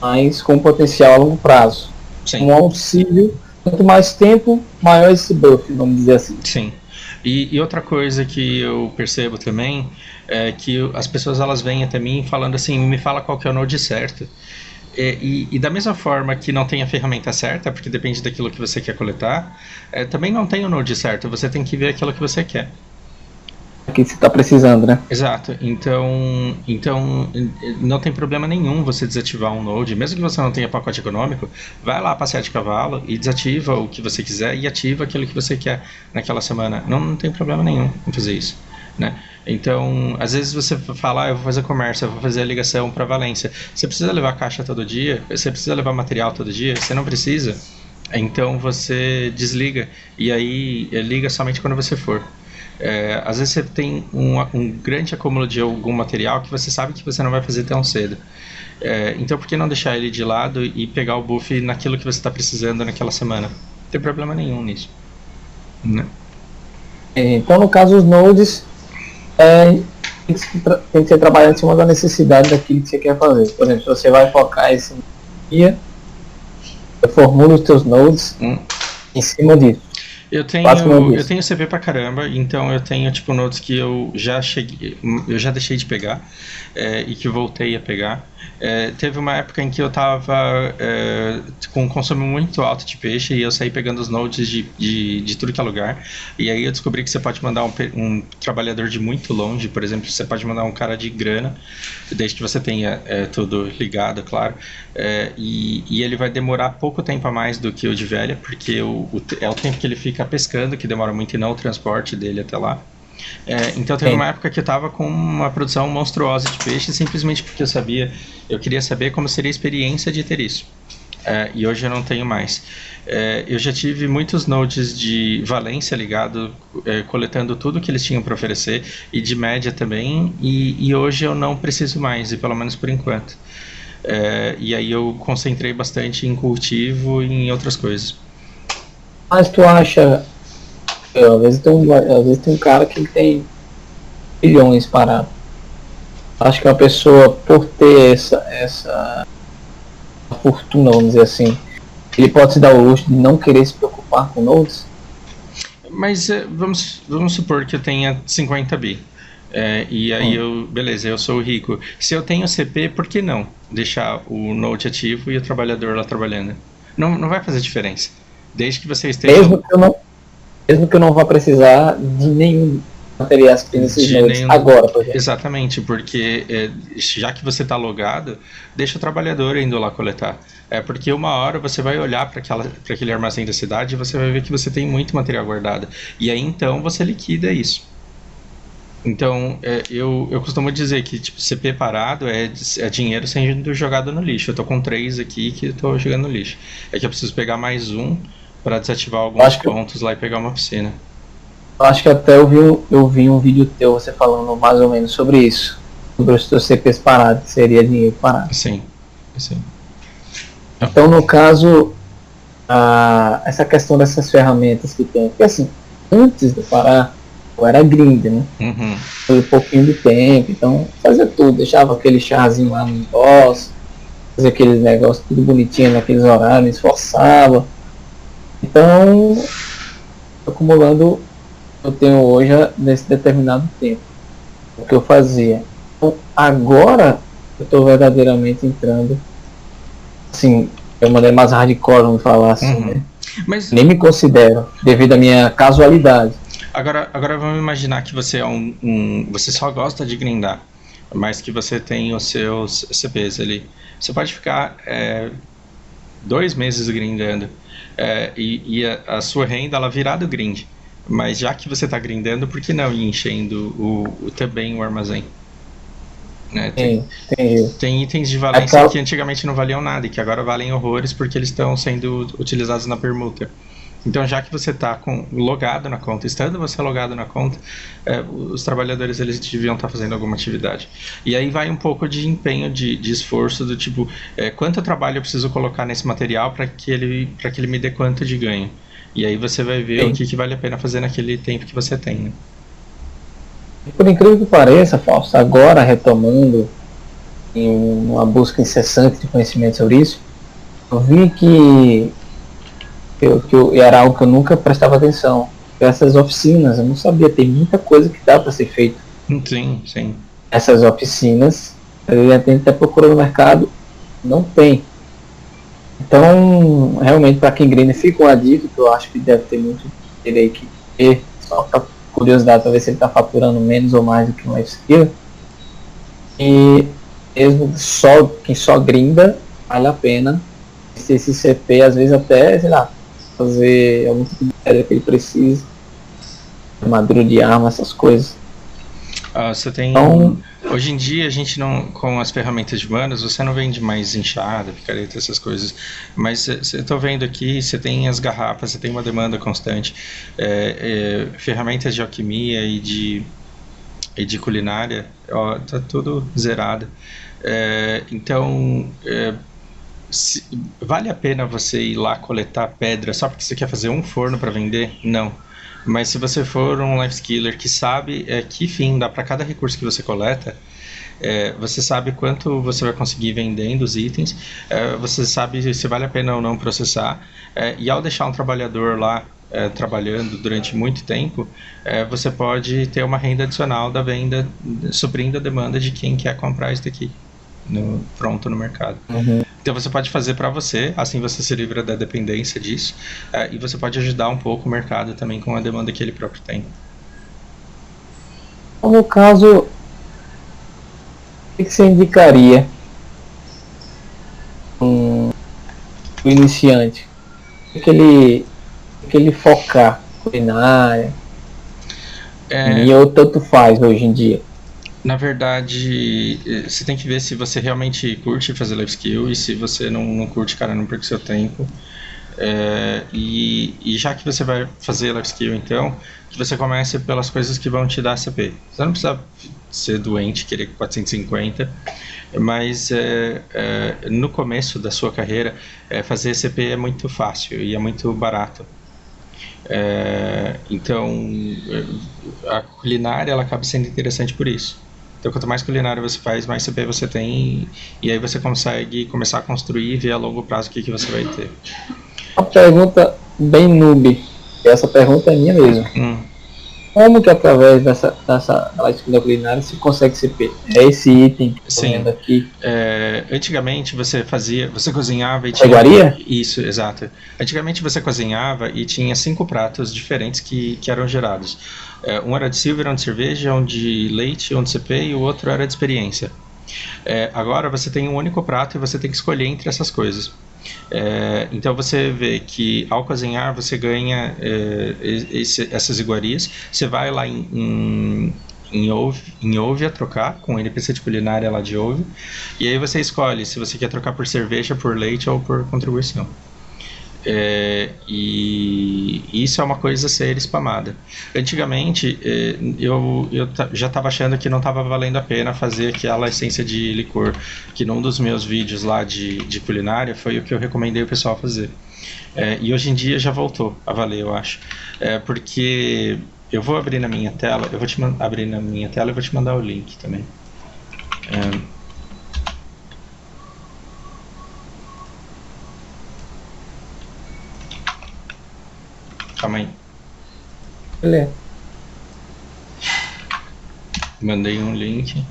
mas com potencial a longo prazo. Sim. Um auxílio. Quanto mais tempo, maior esse buff, vamos dizer assim. Sim. E outra coisa que eu percebo também é que as pessoas elas vêm até mim falando assim, me fala qual que é o Node certo. E da mesma forma que não tem a ferramenta certa, porque depende daquilo que você quer coletar, também não tem o Node certo, você tem que ver aquilo que você quer. Que você está precisando, né? Exato, então não tem problema nenhum você desativar um Node, mesmo que você não tenha pacote econômico, vai lá passear de cavalo e desativa o que você quiser e ativa aquilo que você quer naquela semana. Não tem problema nenhum em fazer isso, né? Então, às vezes você fala, eu vou fazer comércio, eu vou fazer a ligação para Valência. Você precisa levar caixa todo dia? Você precisa levar material todo dia? Você não precisa? Então você desliga e aí liga somente quando você for. Às vezes você tem um grande acúmulo de algum material que você sabe que você não vai fazer tão cedo. Então por que não deixar ele de lado e pegar o buff naquilo que você está precisando naquela semana? Não tem problema nenhum nisso, né? Então, no caso, os nodes tem que ser trabalhado em cima da necessidade daquilo que você quer fazer. Por exemplo, se você vai focar esse dia, formula os teus nodes em cima disso. Eu tenho CV pra caramba, então eu tenho tipo nodes que eu já deixei de pegar e que voltei a pegar. Teve uma época em que eu tava com um consumo muito alto de peixe e eu saí pegando os nodes de tudo que é lugar. E aí eu descobri que você pode mandar um trabalhador de muito longe, por exemplo, você pode mandar um cara de grana, desde que você tenha tudo ligado, claro. E ele vai demorar pouco tempo a mais do que o de velha, porque é o tempo que ele fica pescando, que demora muito, e não o transporte dele até lá. Então teve uma época que eu estava com uma produção monstruosa de peixe, simplesmente porque eu queria saber como seria a experiência de ter isso. E hoje eu não tenho mais. Eu já tive muitos nodes de Valência ligado, coletando tudo que eles tinham para oferecer, e de média também, e hoje eu não preciso mais, e pelo menos por enquanto. E aí eu concentrei bastante em cultivo e em outras coisas. Mas tu acha, às vezes tem um cara que tem bilhões parados. Acho que uma pessoa, por ter essa fortuna, vamos dizer assim, ele pode se dar o luxo de não querer se preocupar com nodes? Mas vamos supor que eu tenha 50 bi. E aí beleza, eu sou rico. Se eu tenho CP, por que não deixar o node ativo e o trabalhador lá trabalhando? Não vai fazer diferença. Desde que você esteja... Mesmo que eu não vá precisar de nenhum material que tem nesses nodes agora, por exemplo. Exatamente, porque já que você está logado, deixa o trabalhador indo lá coletar. Porque uma hora você vai olhar para aquele armazém da cidade e você vai ver que você tem muito material guardado. E aí então você liquida isso. Então, eu costumo dizer que tipo, CP parado é dinheiro sendo jogado no lixo. Eu tô com 3 aqui que eu tô jogando no lixo. É que eu preciso pegar mais um para desativar alguns pontos lá e pegar uma oficina. Eu acho que até eu vi um vídeo teu, você falando mais ou menos sobre isso. Sobre os teus CPs parados, que seria dinheiro parado. Sim. Então, no caso, essa questão dessas ferramentas que tem, porque assim, antes de parar, eu era grind, né? Foi um pouquinho de tempo, então fazia tudo, deixava aquele chazinho lá no boss, fazia aqueles negócios tudo bonitinho naqueles horários, esforçava. Então, acumulando, eu tenho hoje nesse determinado tempo o que eu fazia. Então, agora eu estou verdadeiramente entrando, assim, de uma maneira mais hardcore, vamos falar assim, né? Mas... nem me considero, devido à minha casualidade. Agora vamos imaginar que você você só gosta de grindar, mas que você tem os seus CPs ali. Você pode ficar 2 meses grindando e a sua renda ela virar do grind. Mas já que você está grindando, por que não ir enchendo também o armazém? Tem itens de Valência que antigamente não valiam nada e que agora valem horrores porque eles estão sendo utilizados na permuta. Então, já que você está logado na conta, estando você logado na conta, os trabalhadores eles deviam estar fazendo alguma atividade. E aí vai um pouco de empenho, de esforço, do tipo, quanto trabalho eu preciso colocar nesse material para que ele me dê quanto de ganho. E aí você vai ver o que vale a pena fazer naquele tempo que você tem, né? Por incrível que pareça, Fausto, agora retomando em uma busca incessante de conhecimento sobre isso, eu vi que era algo que eu nunca prestava atenção. essas oficinas, eu não sabia, tem muita coisa que dá para ser feito. Sim, sim. Essas oficinas, eu já tenho até procurado no mercado, não tem. Então, realmente, para quem grina, fica uma dica, que eu acho que deve ter muito ele aí que ter, só para curiosidade, para ver se ele está faturando menos ou mais do que um life skill. E mesmo quem só grinda, vale a pena ter esse CP, às vezes até, sei lá, fazer algum tipo de pedra que ele precisa, armadura de arma, essas coisas. Você tem. Então, Hoje em dia a gente não. Com as ferramentas de manos, você não vende mais enxada, picareta, essas coisas. Mas eu tô vendo aqui, você tem as garrafas, você tem uma demanda constante. Ferramentas de alquimia e de culinária, ó, tá tudo zerado. Então, vale a pena você ir lá coletar pedra só porque você quer fazer um forno para vender? Não. Mas se você for um life skiller que sabe que fim dá para cada recurso que você coleta, você sabe quanto você vai conseguir vendendo os itens, você sabe se vale a pena ou não processar, e ao deixar um trabalhador lá trabalhando durante muito tempo, você pode ter uma renda adicional da venda, suprindo a demanda de quem quer comprar isso daqui pronto no mercado. Então você pode fazer para você, assim você se livra da dependência disso, e você pode ajudar um pouco o mercado também com a demanda que ele próprio tem. no caso, o que você indicaria um iniciante? O que ele focar? Culinária? Ou tanto faz hoje em dia? Na verdade, você tem que ver se você realmente curte fazer life skill, e se você não curte, cara, não perca seu tempo. E já que você vai fazer life skill, então, que você comece pelas coisas que vão te dar CP. Você não precisa ser doente, querer 450, mas no começo da sua carreira, fazer CP é muito fácil e é muito barato. Então, a culinária ela acaba sendo interessante por isso. Então, quanto mais culinária você faz, mais CP você tem, e aí você consegue começar a construir e ver a longo prazo o que você vai ter. Uma pergunta bem noob, e essa pergunta é minha mesmo. Como que através dessa escolha culinária se consegue CP? É esse item que estou vendo aqui? Antigamente você cozinhava e tinha... Iguaria? Isso, exato. Antigamente você cozinhava e tinha 5 pratos diferentes que eram gerados. Um era de silver, um de cerveja, um de leite, um de CP e o outro era de experiência. Agora você tem um único prato e você tem que escolher entre essas coisas. Então você vê que ao cozinhar você ganha essas iguarias. Você vai lá em Ouve a trocar com o NPC de culinária lá de Ouve, e aí você escolhe se você quer trocar por cerveja, por leite ou por contribuição. E isso é uma coisa a ser spamada. Antigamente eu já estava achando que não estava valendo a pena fazer aquela essência de licor, que num dos meus vídeos lá de culinária foi o que eu recomendei o pessoal fazer. E hoje em dia já voltou a valer, eu acho, porque eu vou abrir na minha tela, abrir na minha tela e vou te mandar o link também. Calma aí. Beleza. Mandei um link.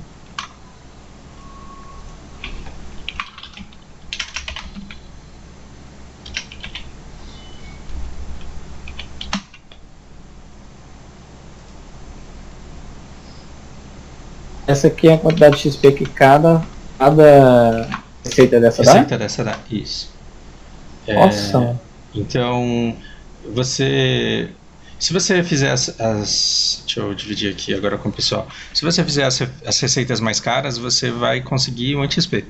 Essa aqui é a quantidade de XP que cada receita dessa dá? Receita dessa dá, isso. Nossa. Então, se você fizer deixa eu dividir aqui agora com o pessoal. Se você fizer as receitas mais caras, você vai conseguir muito XP.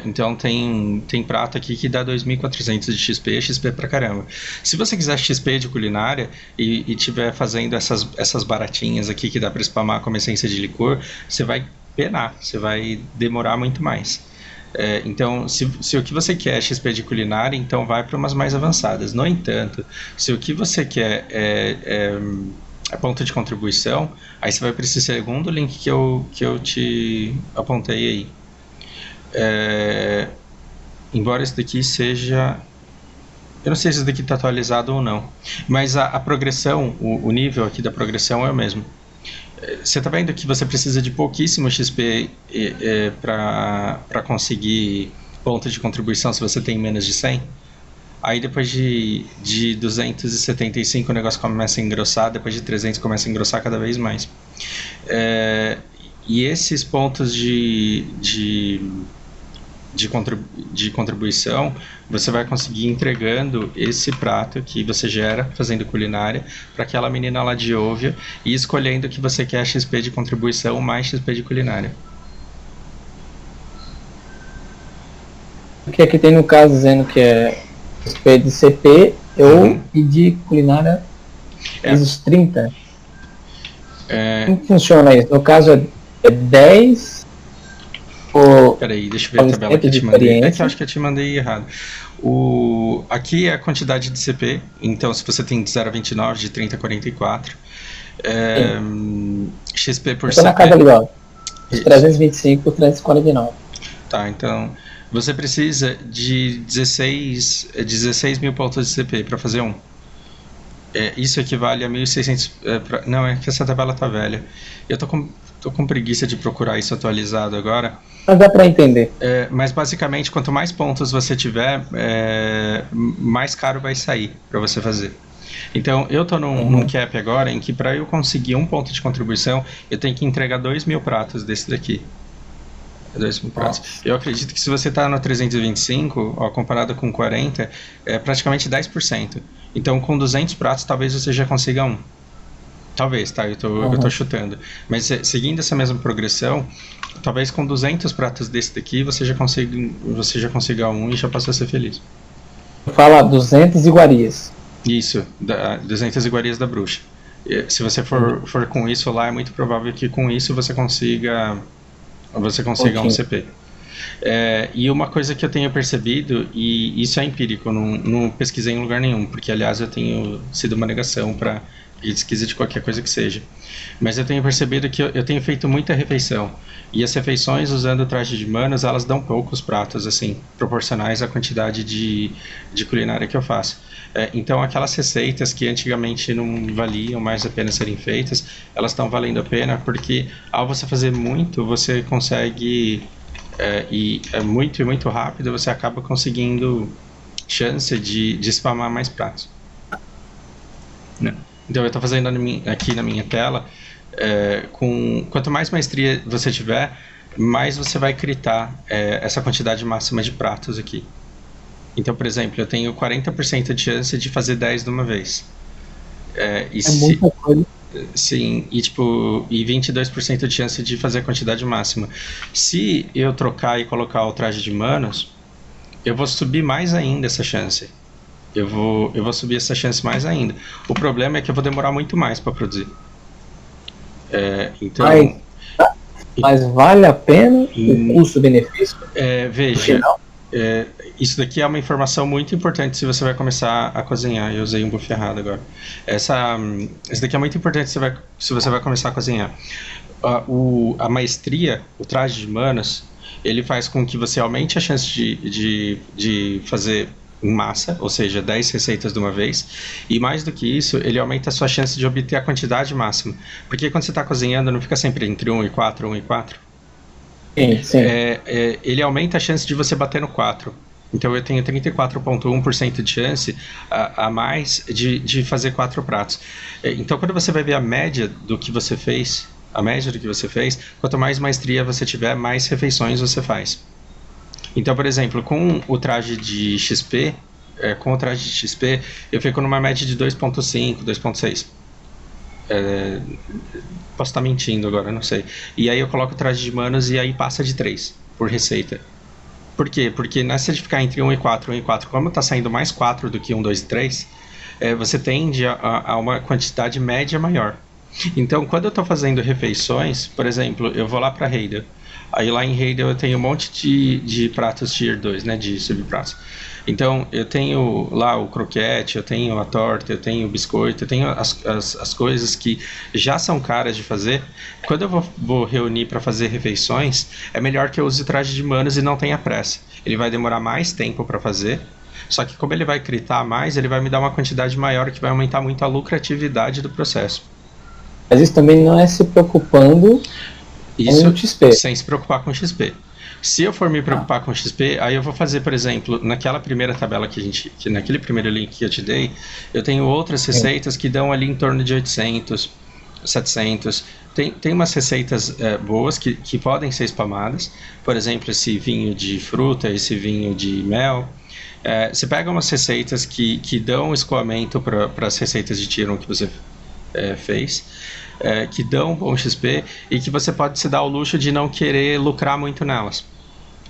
Então tem prato aqui que dá 2.400 de XP, XP pra caramba. Se você quiser XP de culinária e tiver fazendo essas baratinhas aqui que dá pra spamar como essência de licor, você vai penar, você vai demorar muito mais. Então, se o que você quer é XP de culinária, então vai para umas mais avançadas. No entanto, se o que você quer é ponto de contribuição, aí você vai para esse segundo link que eu te apontei aí. Embora esse daqui seja Eu não sei se isso daqui está atualizado ou não, mas a progressão, o nível aqui da progressão é o mesmo. Você está vendo que você precisa de pouquíssimo XP para conseguir ponto de contribuição se você tem menos de 100? Aí depois de 275 o negócio começa a engrossar, depois de 300 começa a engrossar cada vez mais. E esses pontos de contribuição, você vai conseguir entregando esse prato que você gera fazendo culinária para aquela menina lá de Óvia e escolhendo que você quer XP de contribuição mais XP de culinária. O que aqui tem no caso dizendo que é XP de CP e de culinária os 30? Como funciona isso? No caso é 10 Peraí, deixa eu ver a tabela que eu te mandei. É que eu acho que eu te mandei errado. Aqui é a quantidade de CP. Então, se você tem de 0 a 29, de 30 a 44. XP por CP. Na casa ali, ó. 325, 349. Tá, então você precisa de 16 mil pontos de CP para fazer um. Isso equivale a 1.600... não, é que essa tabela tá velha. Eu tô com preguiça de procurar isso atualizado agora. Mas dá para entender. Mas basicamente, quanto mais pontos você tiver, mais caro vai sair para você fazer. Então, eu tô num cap agora em que para eu conseguir um ponto de contribuição, eu tenho que entregar 2.000 pratos desse daqui. 2.000 pratos. Eu acredito que se você tá no 325, ó, comparado com 40, é praticamente 10%. Então, com 200 pratos, talvez você já consiga um. Talvez, tá? Eu tô chutando. Mas seguindo essa mesma progressão, talvez com 200 pratos desse daqui, você já consiga um e já possa ser feliz. Fala 200 iguarias. Isso, 200 iguarias da bruxa. Se você for com isso lá, é muito provável que com isso você consiga um CP. E uma coisa que eu tenho percebido, e isso é empírico, não pesquisei em lugar nenhum, porque aliás eu tenho sido uma negação para pesquisa de qualquer coisa que seja. Mas eu tenho percebido que eu tenho feito muita refeição, e as refeições usando o traje de manos, elas dão poucos pratos, assim, proporcionais à quantidade de culinária que eu faço. Então aquelas receitas que antigamente não valiam mais a pena serem feitas, elas estão valendo a pena, porque ao você fazer muito, você consegue, e é muito e muito rápido, você acaba conseguindo chance de spamar mais pratos. Né? Então eu estou fazendo aqui na minha tela, quanto mais maestria você tiver, mais você vai critar essa quantidade máxima de pratos aqui. Então, por exemplo, eu tenho 40% de chance de fazer 10 de uma vez. Muita coisa. Sim, e 22% de chance de fazer a quantidade máxima. Se eu trocar e colocar o traje de manos, eu vou subir mais ainda essa chance. Eu vou subir essa chance mais ainda. O problema é que eu vou demorar muito mais para produzir. Então... Mas vale a pena o custo-benefício? Veja, isso daqui é uma informação muito importante se você vai começar a cozinhar. Eu usei um buff errado agora. Isso daqui é muito importante se você vai começar a cozinhar. A maestria, o traje de manos, ele faz com que você aumente a chance de fazer em massa, ou seja, 10 receitas de uma vez, e mais do que isso, ele aumenta a sua chance de obter a quantidade máxima, porque quando você está cozinhando não fica sempre entre 1 e 4, 1 e 4. Sim. Ele aumenta a chance de você bater no 4. Então eu tenho 34,1% de chance a mais de fazer 4 pratos. Então quando você vai ver a média do que você fez, quanto mais maestria você tiver, mais refeições você faz. Então, por exemplo, com o traje de XP, eu fico numa média de 2.5, 2.6. Posso estar mentindo agora, não sei. E aí eu coloco o traje de manos e aí passa de 3 por receita. Por quê? Porque nessa de ficar entre 1 e 4, 1 e 4, como está saindo mais 4 do que 1, 2 e 3, você tende a uma quantidade média maior. Então, quando eu estou fazendo refeições, por exemplo, eu vou lá para Heidel. Aí lá em Heidel eu tenho um monte de pratos tier 2, né, de subpratos. Então eu tenho lá o croquete, eu tenho a torta, eu tenho o biscoito, eu tenho as coisas que já são caras de fazer. Quando eu vou reunir para fazer refeições, é melhor que eu use o traje de manos e não tenha pressa. Ele vai demorar mais tempo para fazer, Só que como ele vai critar mais, ele vai me dar uma quantidade maior que vai aumentar muito a lucratividade do processo. Mas isso também não é se preocupando com o XP. Sem se preocupar com o XP. Se eu for me preocupar com o XP, aí eu vou fazer, por exemplo, naquela primeira tabela naquele primeiro link que eu te dei, eu tenho outras receitas que dão ali em torno de 800, 700. Tem umas receitas boas que podem ser spamadas. Por exemplo, esse vinho de fruta, esse vinho de mel. Você pega umas receitas que dão escoamento para as receitas de Tyrion que você fez, que dão um bom XP e que você pode se dar o luxo de não querer lucrar muito nelas.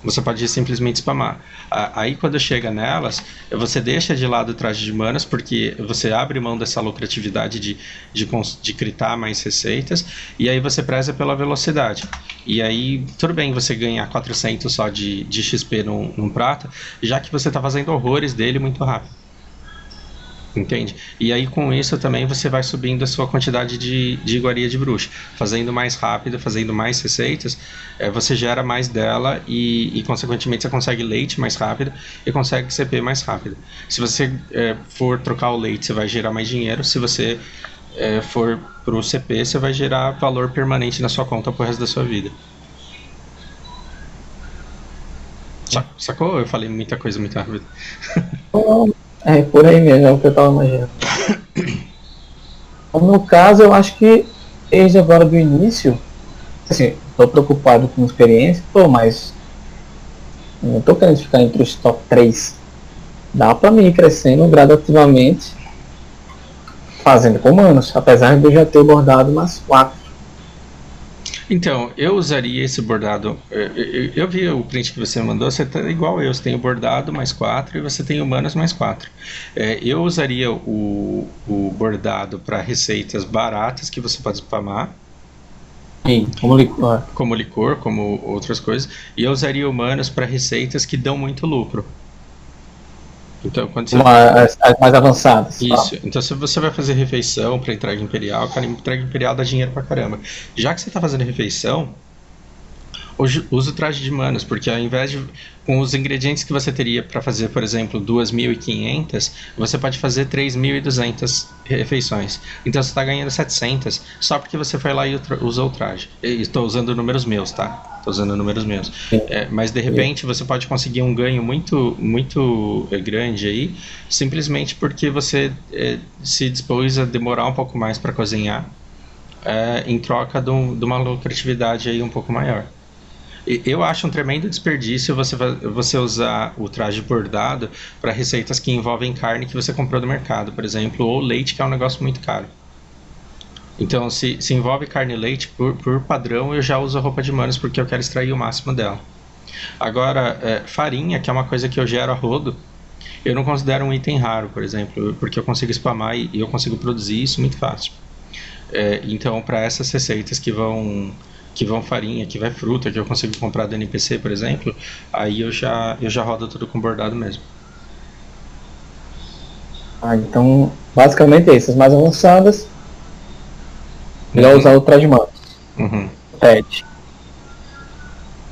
Você pode simplesmente spamar. Aí quando chega nelas, você deixa de lado o traje de manas, porque você abre mão dessa lucratividade de critar mais receitas, e aí você preza pela velocidade. E aí, tudo bem você ganhar 400 só de XP num prata, já que você está fazendo horrores dele muito rápido. Entende? E aí com isso também você vai subindo a sua quantidade de iguaria de bruxa. Fazendo mais rápido, fazendo mais receitas, você gera mais dela e consequentemente você consegue leite mais rápido e consegue CP mais rápido. Se você for trocar o leite, você vai gerar mais dinheiro. Se você for pro CP, você vai gerar valor permanente na sua conta pro resto da sua vida. Sacou? Eu falei muita coisa muito rápido. É por aí mesmo, é o que eu estava imaginando. No caso, eu acho que desde agora do início, assim, estou preocupado com experiência, mas não estou querendo ficar entre os top 3. Dá para mim ir crescendo gradativamente, fazendo comandos, apesar de eu já ter bordado umas 4. Então, eu usaria esse bordado. Eu vi o print que você mandou, você tá igual eu. Você tem o bordado mais 4 e você tem o manas mais 4. Eu usaria o bordado para receitas baratas que você pode spamar. Sim, como licor. Como licor, como outras coisas. E eu usaria o manas para receitas que dão muito lucro. Então, quando você... as mais avançadas. Isso. Tá? Então, se você vai fazer refeição para entrega imperial, cara, entrega imperial dá dinheiro pra caramba. Já que você tá fazendo refeição, usa o traje de manas, porque ao invés de... Com os ingredientes que você teria para fazer, por exemplo, 2.500, você pode fazer 3.200 refeições. Então você está ganhando 700 só porque você foi lá e usou o traje. Estou usando números meus, tá? Estou usando números meus. Mas de repente você pode conseguir um ganho muito, muito grande aí, simplesmente porque você se dispôs a demorar um pouco mais para cozinhar, em troca de uma lucratividade aí um pouco maior. Eu acho um tremendo desperdício você usar o traje bordado para receitas que envolvem carne que você comprou do mercado, por exemplo, ou leite, que é um negócio muito caro. Então, se envolve carne e leite, por padrão, eu já uso a roupa de manas porque eu quero extrair o máximo dela. Agora, farinha, que é uma coisa que eu gero a rodo, eu não considero um item raro, por exemplo, porque eu consigo spamar e eu consigo produzir isso muito fácil. Então, para essas receitas que vão farinha, que vai fruta, que eu consigo comprar do NPC, por exemplo, aí eu já rodo tudo com bordado mesmo. Então, basicamente é isso. As mais avançadas, melhor usar o traje de manas. TED.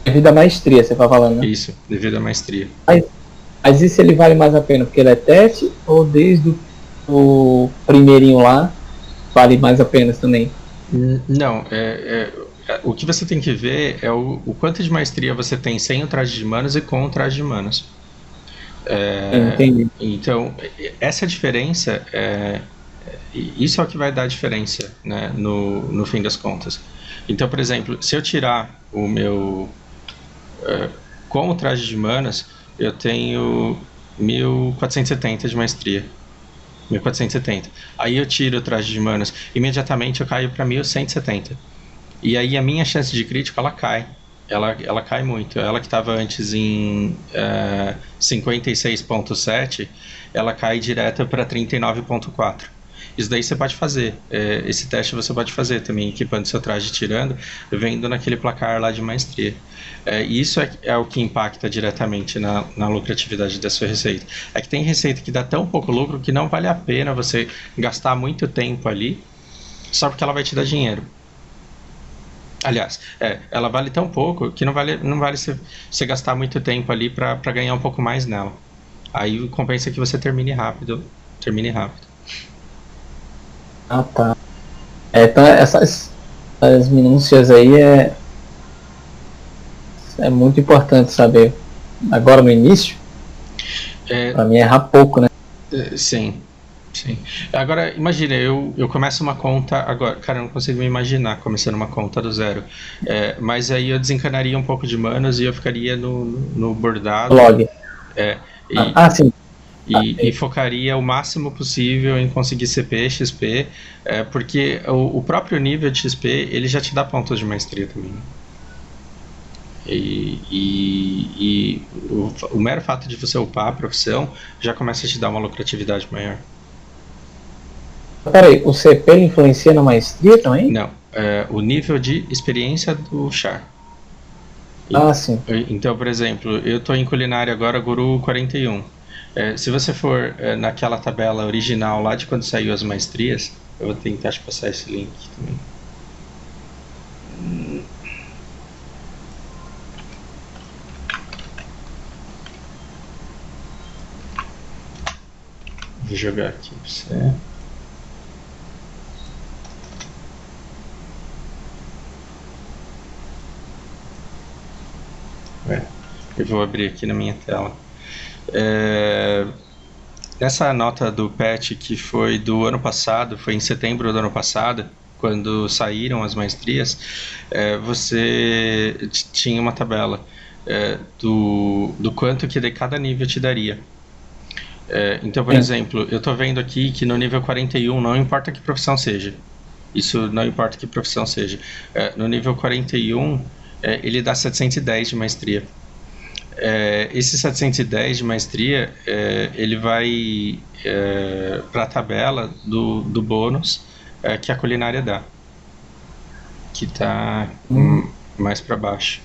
Devido à maestria, você tá falando, né? Isso, devido à maestria. Mas isso ele vale mais a pena porque ele é TED ou desde o primeirinho lá vale mais a pena também? Não, o que você tem que ver é o quanto de maestria você tem sem o traje de manas e com o traje de manas. Entendi. Então, essa diferença, isso é o que vai dar a diferença, né, no fim das contas. Então, por exemplo, se eu tirar o meu... com o traje de manas, eu tenho 1470 de maestria. 1470. Aí eu tiro o traje de manas, imediatamente eu caio para 1170. E aí a minha chance de crítico, ela cai. Ela cai muito. Ela que estava antes em 56.7, ela cai direto para 39.4. Isso daí você pode fazer. Esse teste você pode fazer também, equipando seu traje, tirando, vendo naquele placar lá de maestria. Isso é o que impacta diretamente na lucratividade da sua receita. É que tem receita que dá tão pouco lucro que não vale a pena você gastar muito tempo ali, só porque ela vai te dar dinheiro. Aliás, ela vale tão pouco que não vale você gastar muito tempo ali para ganhar um pouco mais nela. Aí compensa que você termine rápido. Termine rápido. Ah, tá. Então essas minúcias aí é muito importante saber. Agora no início, pra mim errar pouco, né? Sim. Sim. Agora, imagina, eu começo uma conta agora. Cara, eu não consigo me imaginar começando uma conta do zero. Mas aí eu desencanaria um pouco de manos e eu ficaria no bordado. Log. Sim. E focaria o máximo possível em conseguir CP, XP, porque o próprio nível de XP ele já te dá pontos de maestria também. E o mero fato de você upar a profissão já começa a te dar uma lucratividade maior. Peraí, o CP influencia na maestria também? Não, o nível de experiência do char. Sim. Então, por exemplo, eu estou em culinária agora, Guru 41. Se você for naquela tabela original lá de quando saiu as maestrias, eu vou tentar te passar esse link também. Vou jogar aqui pra você. Eu vou abrir aqui na minha tela. Nessa nota do patch que foi do ano passado, foi em setembro do ano passado, quando saíram as maestrias, você tinha uma tabela do quanto que de cada nível te daria. Então, por exemplo, eu estou vendo aqui que no nível 41, não importa que profissão seja, isso não importa que profissão seja, no nível 41 ele dá 710 de maestria. Esse 710 de maestria ele vai para a tabela do bônus que a culinária dá, que está mais para baixo.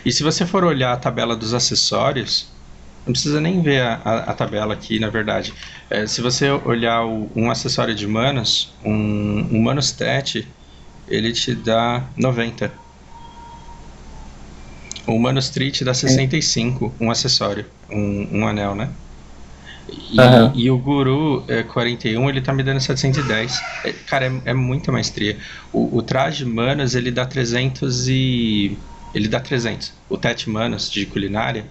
E se você for olhar a tabela dos acessórios, não precisa nem ver a tabela aqui, na verdade. Se você olhar um acessório de manos, um Manus Stat, ele te dá 90. O Manus Street dá 65, um acessório, um anel, né? E o Guru 41, ele tá me dando 710. Cara, é muita maestria. O traje Manos, ele dá 300 e... Ele dá 300. O Tet Manos de culinária,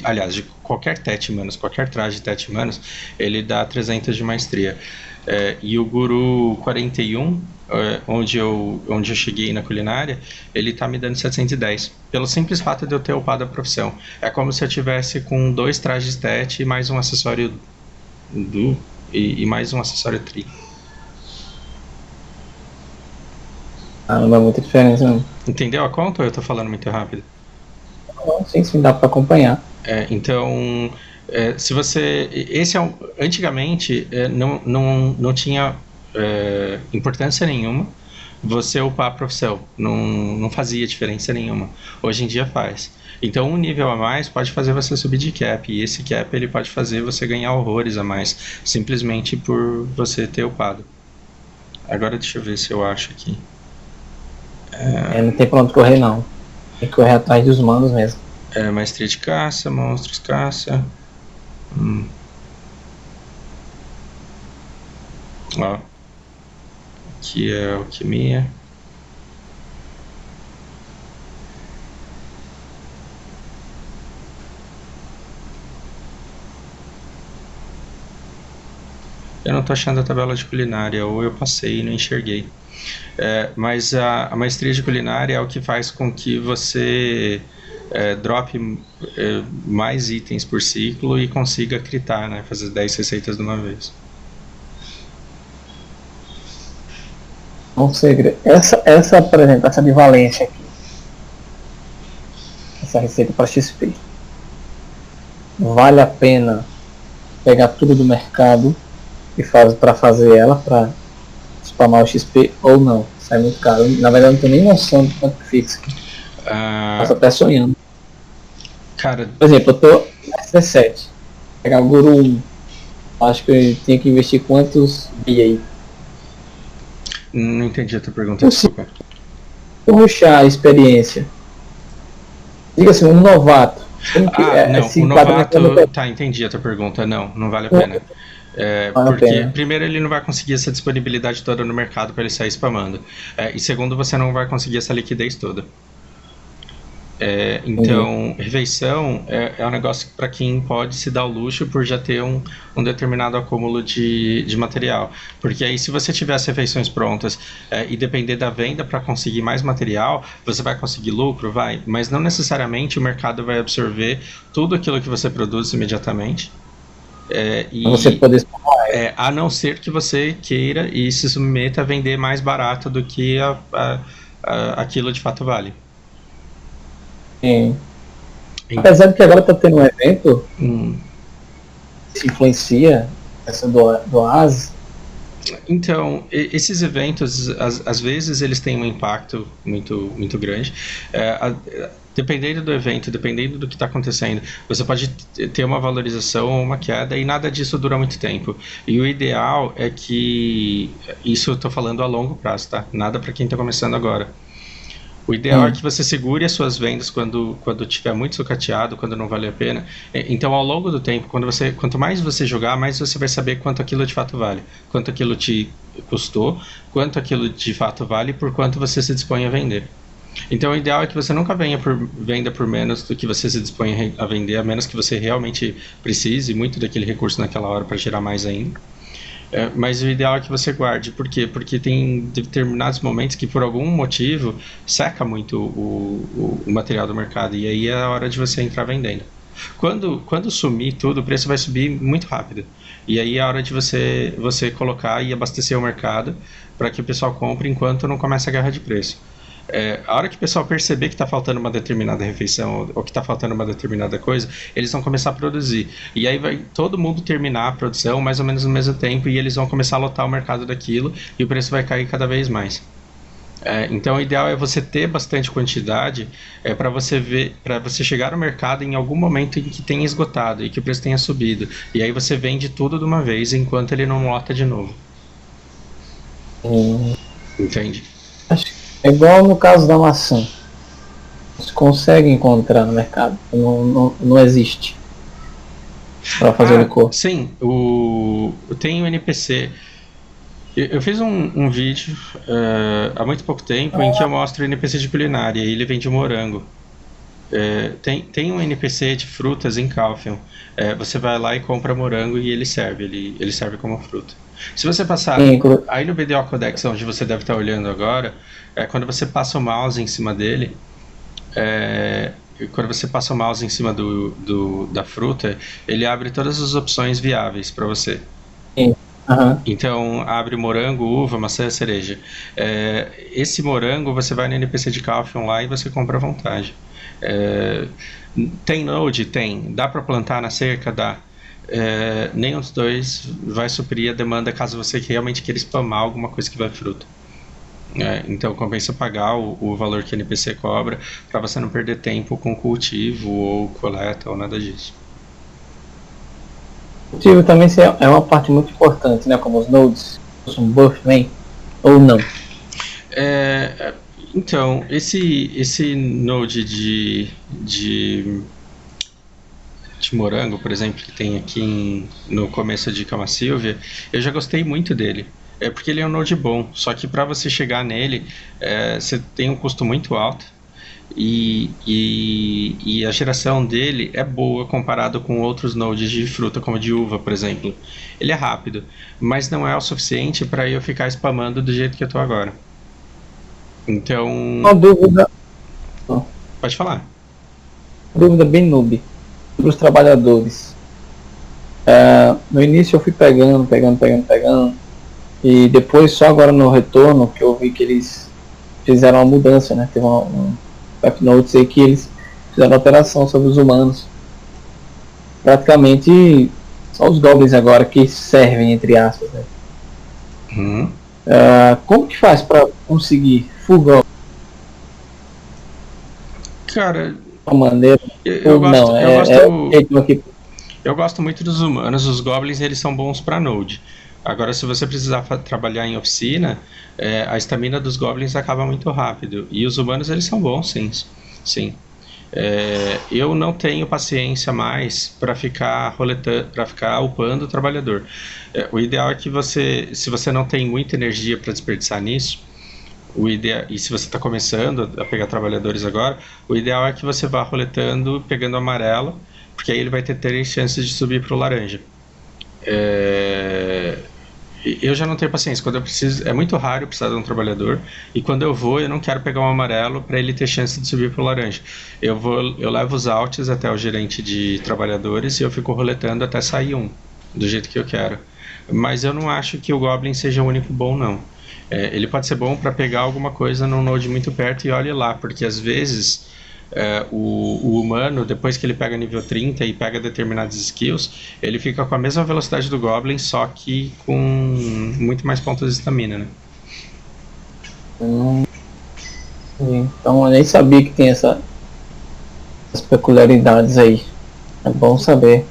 aliás, de qualquer Tet Manos, qualquer traje Tet Manos, ele dá 300 de maestria. E o Guru 41, onde eu cheguei na culinária, ele tá me dando 710. Pelo simples fato de eu ter upado a profissão. É como se eu tivesse com 2 trajes Tet e mais um acessório Du e mais um acessório Tri. Não dá muita diferença não. Entendeu a conta ou eu tô falando muito rápido? Sim, dá para acompanhar. Então, se você... antigamente, não tinha importância nenhuma você upar a profissão. Não fazia diferença nenhuma. Hoje em dia faz. Então, um nível a mais pode fazer você subir de cap. E esse cap ele pode fazer você ganhar horrores a mais. Simplesmente por você ter upado. Agora deixa eu ver se eu acho aqui. Não tem pra onde correr não. Tem que correr atrás dos manos mesmo. Maestria de caça, monstros, caça. Ó. Aqui é alquimia. Eu não tô achando a tabela de culinária, ou eu passei e não enxerguei. Mas a maestria de culinária é o que faz com que você drope mais itens por ciclo e consiga critar, né? Fazer 10 receitas de uma vez. Um segredo. Essa, por exemplo, essa de Valência aqui. Essa receita para XP. Vale a pena pegar tudo do mercado e para fazer ela, para spamar o XP ou não? Sai muito caro. Na verdade, eu não tenho nem noção de quanto fixa. Posso até sonhando. Cara... Por exemplo, eu tô na C7. Pegar o Guru 1. Acho que eu tinha que investir quantos bi aí? Não entendi a tua pergunta, desculpa. Vou rushar a experiência. Diga assim, um novato Não, se o enquadra novato. Tá, entendi a tua pergunta. Não, não vale a pena. vale a Porque, pena. primeiro, ele não vai conseguir essa disponibilidade toda no mercado para ele sair spamando. E segundo, você não vai conseguir essa liquidez toda. Entendi. Então, refeição é um negócio para quem pode se dar o luxo por já ter um determinado acúmulo de material. Porque aí, se você tiver as refeições prontas e depender da venda para conseguir mais material, você vai conseguir lucro? Vai. Mas não necessariamente o mercado vai absorver tudo aquilo que você produz imediatamente. Pra você poder. A não ser que você queira e se submeta a vender mais barato do que aquilo de fato vale. Sim. Apesar de que agora tá tendo um evento que influencia essa do Oasis. Então, esses eventos, às vezes, eles têm um impacto muito, muito grande. Dependendo do evento, dependendo do que está acontecendo, você pode ter uma valorização ou uma queda e nada disso dura muito tempo. E o ideal é que, isso eu estou falando a longo prazo, tá? Nada para quem está começando agora. O ideal é que você segure as suas vendas quando tiver muito sucateado, quando não vale a pena. Então, ao longo do tempo, quanto mais você jogar, mais você vai saber quanto aquilo de fato vale, quanto aquilo te custou, quanto aquilo de fato vale e por quanto você se dispõe a vender. Então, o ideal é que você nunca venda por menos do que você se dispõe a vender, a menos que você realmente precise muito daquele recurso naquela hora para gerar mais ainda. Mas o ideal é que você guarde. Por quê? Porque tem determinados momentos que, por algum motivo, seca muito o material do mercado. E aí é a hora de você entrar vendendo. Quando sumir tudo, o preço vai subir muito rápido. E aí é a hora de você colocar e abastecer o mercado para que o pessoal compre enquanto não começa a guerra de preço. A hora que o pessoal perceber que está faltando uma determinada refeição ou que está faltando uma determinada coisa, eles vão começar a produzir. E aí vai todo mundo terminar a produção mais ou menos no mesmo tempo e eles vão começar a lotar o mercado daquilo e o preço vai cair cada vez mais. Então o ideal é você ter bastante quantidade para você chegar no mercado em algum momento em que tenha esgotado e que o preço tenha subido. E aí você vende tudo de uma vez enquanto ele não lota de novo. Entende? Acho que é igual no caso da maçã. Você consegue encontrar no mercado. Não existe para fazer licor. Sim, tem o NPC. Eu fiz um vídeo há muito pouco tempo em que eu mostro o NPC de culinária e ele vende morango. Tem um NPC de frutas em Calphion. Você vai lá e compra morango e ele serve como fruta. Se você passar aí no BDO Codex, onde você deve estar olhando agora, quando você passa o mouse em cima dele, quando você passa o mouse em cima da fruta, ele abre todas as opções viáveis para você. Então, abre morango, uva, maçã, cereja. Esse morango, você vai no NPC de Calphion lá e você compra à vontade. Tem node? Tem. Dá para plantar na cerca? Dá. Nenhum dos dois vai suprir a demanda caso você realmente queira spamar alguma coisa que vai fruta. Então compensa pagar o valor que a NPC cobra para você não perder tempo com cultivo ou coleta ou nada disso. O cultivo também é uma parte muito importante, né? Como os nodes, um buff também, ou não? Então, esse node de morango, por exemplo, que tem aqui no começo de Cama Silvia, eu já gostei muito dele. Porque ele é um node bom, só que para você chegar nele, você tem um custo muito alto e a geração dele é boa comparado com outros nodes de fruta, como de uva, por exemplo. Ele é rápido, mas não é o suficiente para eu ficar spamando do jeito que eu tô agora. Então... Uma dúvida... Pode falar. Dúvida bem noob. Para os trabalhadores. No início eu fui pegando e depois só agora no retorno que eu vi que eles fizeram uma mudança, né? Teve um notes aí que eles fizeram alteração sobre os humanos. Praticamente só os goblins agora que servem, entre aspas, né? Como que faz para conseguir full goblin? Cara, uma maneira eu gosto muito dos humanos. Os goblins eles são bons para node. Agora, se você precisar trabalhar em oficina, a estamina dos goblins acaba muito rápido. E os humanos eles são bons, sim. Eu não tenho paciência mais para ficar roletando, para ficar upando o trabalhador. O ideal é que se você não tem muita energia para desperdiçar nisso, e se você está começando a pegar trabalhadores agora, o ideal é que você vá roletando, pegando o amarelo, porque aí ele vai ter 3 chances de subir para o laranja. Eu já não tenho paciência. Quando eu preciso, é muito raro eu precisar de um trabalhador, e quando eu vou, eu não quero pegar um amarelo para ele ter chance de subir para o laranja. Eu levo os alts até o gerente de trabalhadores e eu fico roletando até sair um, do jeito que eu quero. Mas eu não acho que o Goblin seja o único bom, não. Ele pode ser bom para pegar alguma coisa num node muito perto e olhe lá, porque às vezes o humano, depois que ele pega nível 30 e pega determinadas skills, ele fica com a mesma velocidade do Goblin, só que com muito mais pontos de estamina, né? Então eu nem sabia que tem essas peculiaridades aí. É bom saber.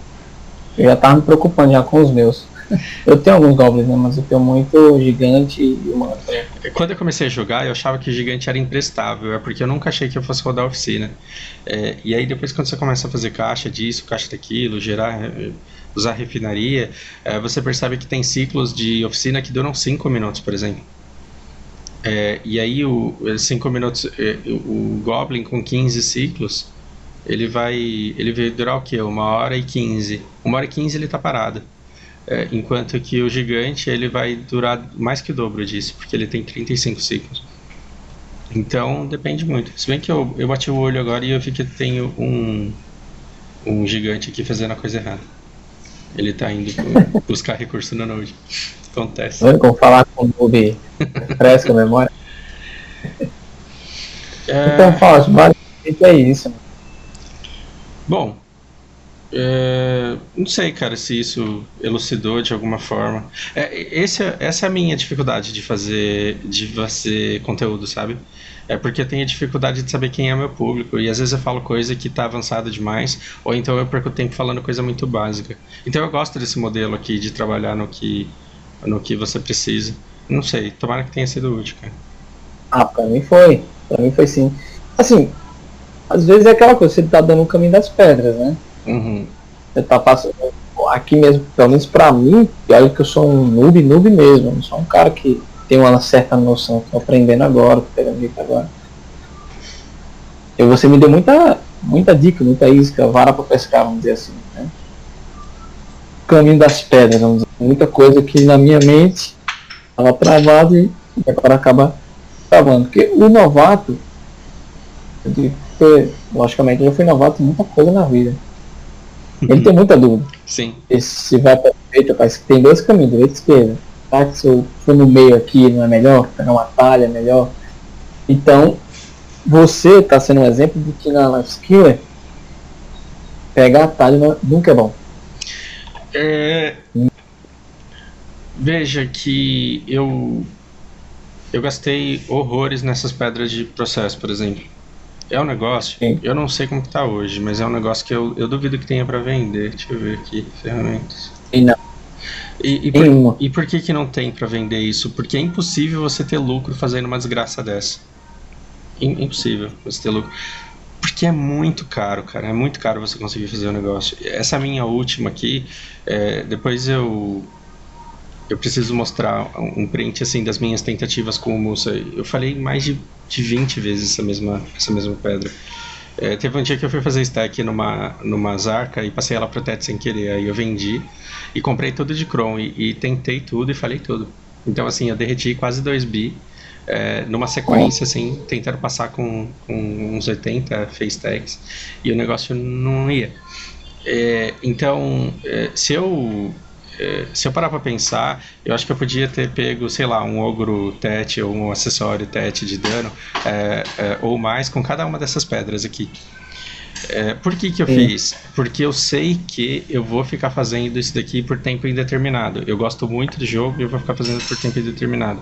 Eu já tava me preocupando já com os meus. Eu tenho alguns goblins, né? Mas eu tenho muito gigante e humano. Quando eu comecei a jogar, eu achava que o gigante era imprestável. É porque eu nunca achei que eu fosse rodar a oficina. E aí depois, quando você começa a fazer caixa disso, caixa daquilo, usar refinaria, você percebe que tem ciclos de oficina que duram 5 minutos, por exemplo. E aí 5 minutos, o Goblin com 15 ciclos, ele vai durar o quê? 1h15. 1h15 ele tá parado. Enquanto que o gigante ele vai durar mais que o dobro disso, porque ele tem 35 ciclos. Então depende muito. Se bem que eu bati o olho agora e eu vi que tem um gigante aqui fazendo a coisa errada. Ele tá indo buscar recurso no Node. Acontece. Como falar com o noob fresca a memória. Então fala, basicamente é isso. Bom, não sei, cara, se isso elucidou de alguma forma. Essa é a minha dificuldade de fazer conteúdo, sabe? Porque eu tenho dificuldade de saber quem é meu público, e às vezes eu falo coisa que tá avançada demais, ou então eu perco tempo falando coisa muito básica. Então eu gosto desse modelo aqui de trabalhar no que você precisa. Não sei, tomara que tenha sido útil, cara. Pra mim foi sim. Assim, às vezes é aquela coisa, você tá dando o caminho das pedras, né? Uhum. Você tá passando aqui mesmo, pelo menos pra mim, e olha que eu sou um noob mesmo, não sou um cara que tem uma certa noção, tô aprendendo agora, tô pegando dica agora. E você me deu muita dica, muita isca, vara pra pescar, vamos dizer assim, né? Caminho das pedras, vamos dizer, muita coisa que na minha mente estava travada e agora acaba travando. Porque o novato, logicamente eu já fui novato em muita coisa na vida. Ele tem muita dúvida. Sim. Se vai para direita, parece que tem 2 caminhos, direita e esquerda. Tá? Que se eu for no meio aqui não é melhor, pegar uma talha é melhor. Então, você está sendo um exemplo de que na Life Skiller pegar atalho nunca é bom. Veja que eu gastei horrores nessas pedras de processo, por exemplo. É um negócio, Sim. Eu não sei como que tá hoje, mas é um negócio que eu duvido que tenha para vender. Deixa eu ver aqui, ferramentas. E não. E por que não tem para vender isso? Porque é impossível você ter lucro fazendo uma desgraça dessa. Impossível você ter lucro. Porque é muito caro, cara. É muito caro você conseguir fazer o negócio. Essa minha última aqui, depois eu preciso mostrar um print assim das minhas tentativas com o Musa. Eu falei mais de 20 vezes essa mesma pedra. Teve um dia que eu fui fazer stack numa Zarca e passei ela pro teto sem querer. Aí eu vendi e comprei tudo de Chrome e tentei tudo e falei tudo. Então assim, eu derreti quase 2 bi numa sequência, assim, tentando passar com uns 80 face stacks e o negócio não ia. Então, se eu parar pra pensar, eu acho que eu podia ter pego, sei lá, um ogro TET ou um acessório TET de dano, ou mais, com cada uma dessas pedras aqui. Por que eu fiz? Porque eu sei que eu vou ficar fazendo isso daqui por tempo indeterminado. Eu gosto muito do jogo e eu vou ficar fazendo por tempo indeterminado.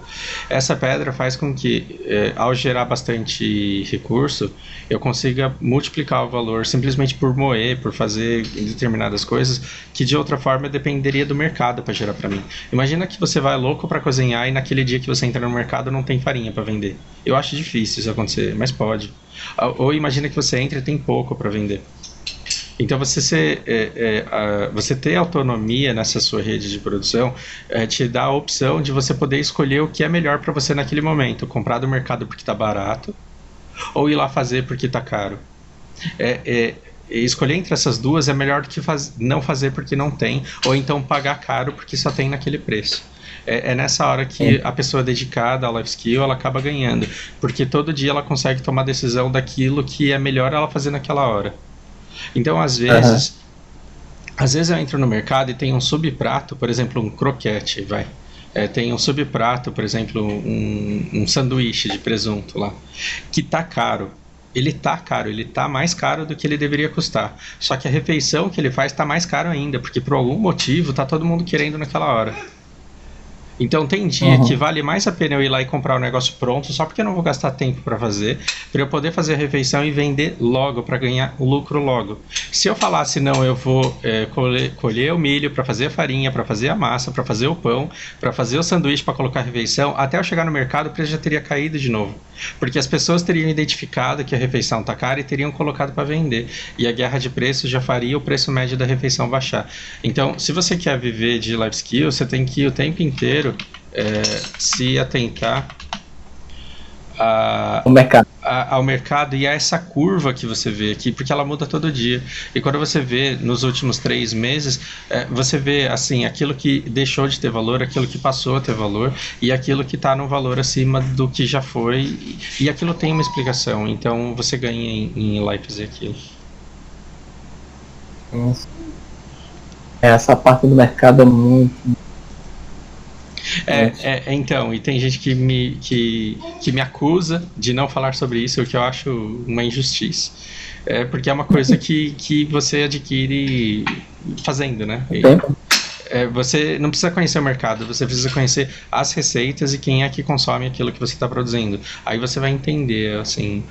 Essa pedra faz com que, ao gerar bastante recurso, eu consiga multiplicar o valor simplesmente por moer, por fazer determinadas coisas que de outra forma dependeria do mercado para gerar para mim. Imagina que você vai louco para cozinhar e naquele dia que você entra no mercado não tem farinha para vender. Eu acho difícil isso acontecer, mas pode. Ou imagina que você entra e tem pouco para vender. Então você ter autonomia nessa sua rede de produção te dá a opção de você poder escolher o que é melhor para você naquele momento. Comprar do mercado porque está barato, ou ir lá fazer porque está caro. Escolher entre essas duas é melhor do que não fazer porque não tem, ou então pagar caro porque só tem naquele preço. É nessa hora que a pessoa dedicada ao life skill, ela acaba ganhando, porque todo dia ela consegue tomar decisão daquilo que é melhor ela fazer naquela hora. Então, às vezes eu entro no mercado e tem um subprato, por exemplo, um croquete, tem um subprato, por exemplo, um sanduíche de presunto lá, que tá caro. Ele tá mais caro do que ele deveria custar. Só que a refeição que ele faz tá mais caro ainda, porque por algum motivo tá todo mundo querendo naquela hora. Então tem dia que vale mais a pena eu ir lá e comprar o negócio pronto, só porque eu não vou gastar tempo para fazer, para eu poder fazer a refeição e vender logo, para ganhar o lucro logo. Se eu falasse não, eu vou colher o milho para fazer a farinha, para fazer a massa, para fazer o pão, para fazer o sanduíche, para colocar a refeição, até eu chegar no mercado o preço já teria caído de novo, porque as pessoas teriam identificado que a refeição tá cara e teriam colocado para vender, e a guerra de preços já faria o preço médio da refeição baixar. Então, se você quer viver de life skill, você tem que ir o tempo inteiro se atentar ao mercado e a essa curva que você vê aqui, porque ela muda todo dia. E quando você vê nos últimos 3 meses, você vê assim, aquilo que deixou de ter valor, aquilo que passou a ter valor e aquilo que está no valor acima do que já foi, e aquilo tem uma explicação. Então você ganha em life fazer aquilo. Essa parte do mercado é muito... Então, e tem gente que me acusa de não falar sobre isso, o que eu acho uma injustiça. Porque é uma coisa que você adquire fazendo, né? Você não precisa conhecer o mercado, você precisa conhecer as receitas e quem é que consome aquilo que você está produzindo. Aí você vai entender, assim,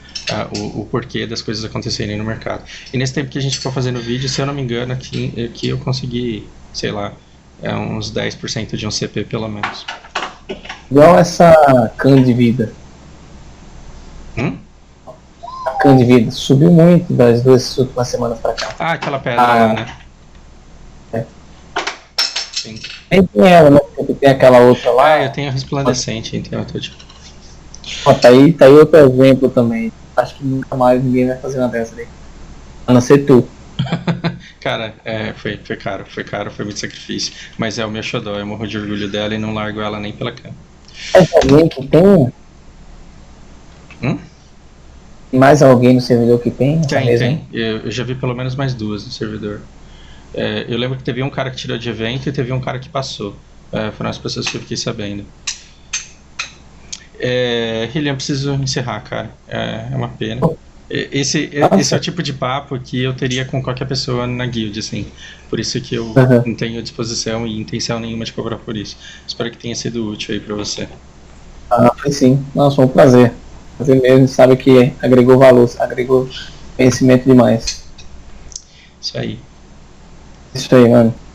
o porquê das coisas acontecerem no mercado. E nesse tempo que a gente ficou fazendo vídeo, se eu não me engano, aqui eu consegui, sei lá, uns 10% de um CP pelo menos. Igual essa can de vida. A can de vida subiu muito das 2 últimas semanas pra cá. Aquela pedra lá, né? Sim. Tem ela, né? Tem aquela outra lá. Eu tenho a resplandecente, então eu tô tipo... Tá aí outro exemplo também. Acho que nunca mais ninguém vai fazer uma dessa aí. A não ser tu. Cara, foi caro, foi muito sacrifício. Mas é o meu xodó, eu morro de orgulho dela e não largo ela nem pela cama. Alguém que tem? Mais alguém no servidor que tem? Tem. Eu já vi pelo menos mais 2 no servidor. Eu lembro que teve um cara que tirou de evento e teve um cara que passou. Foram as pessoas que eu fiquei sabendo. Hillian, eu preciso encerrar, cara. É uma pena. Esse é o tipo de papo que eu teria com qualquer pessoa na guild, assim. Por isso que eu não tenho disposição e intenção nenhuma de cobrar por isso. Espero que tenha sido útil aí pra você. Foi sim. Nossa, foi um prazer. Prazer mesmo, sabe que agregou valor, agregou conhecimento demais. Isso aí. Isso aí, mano.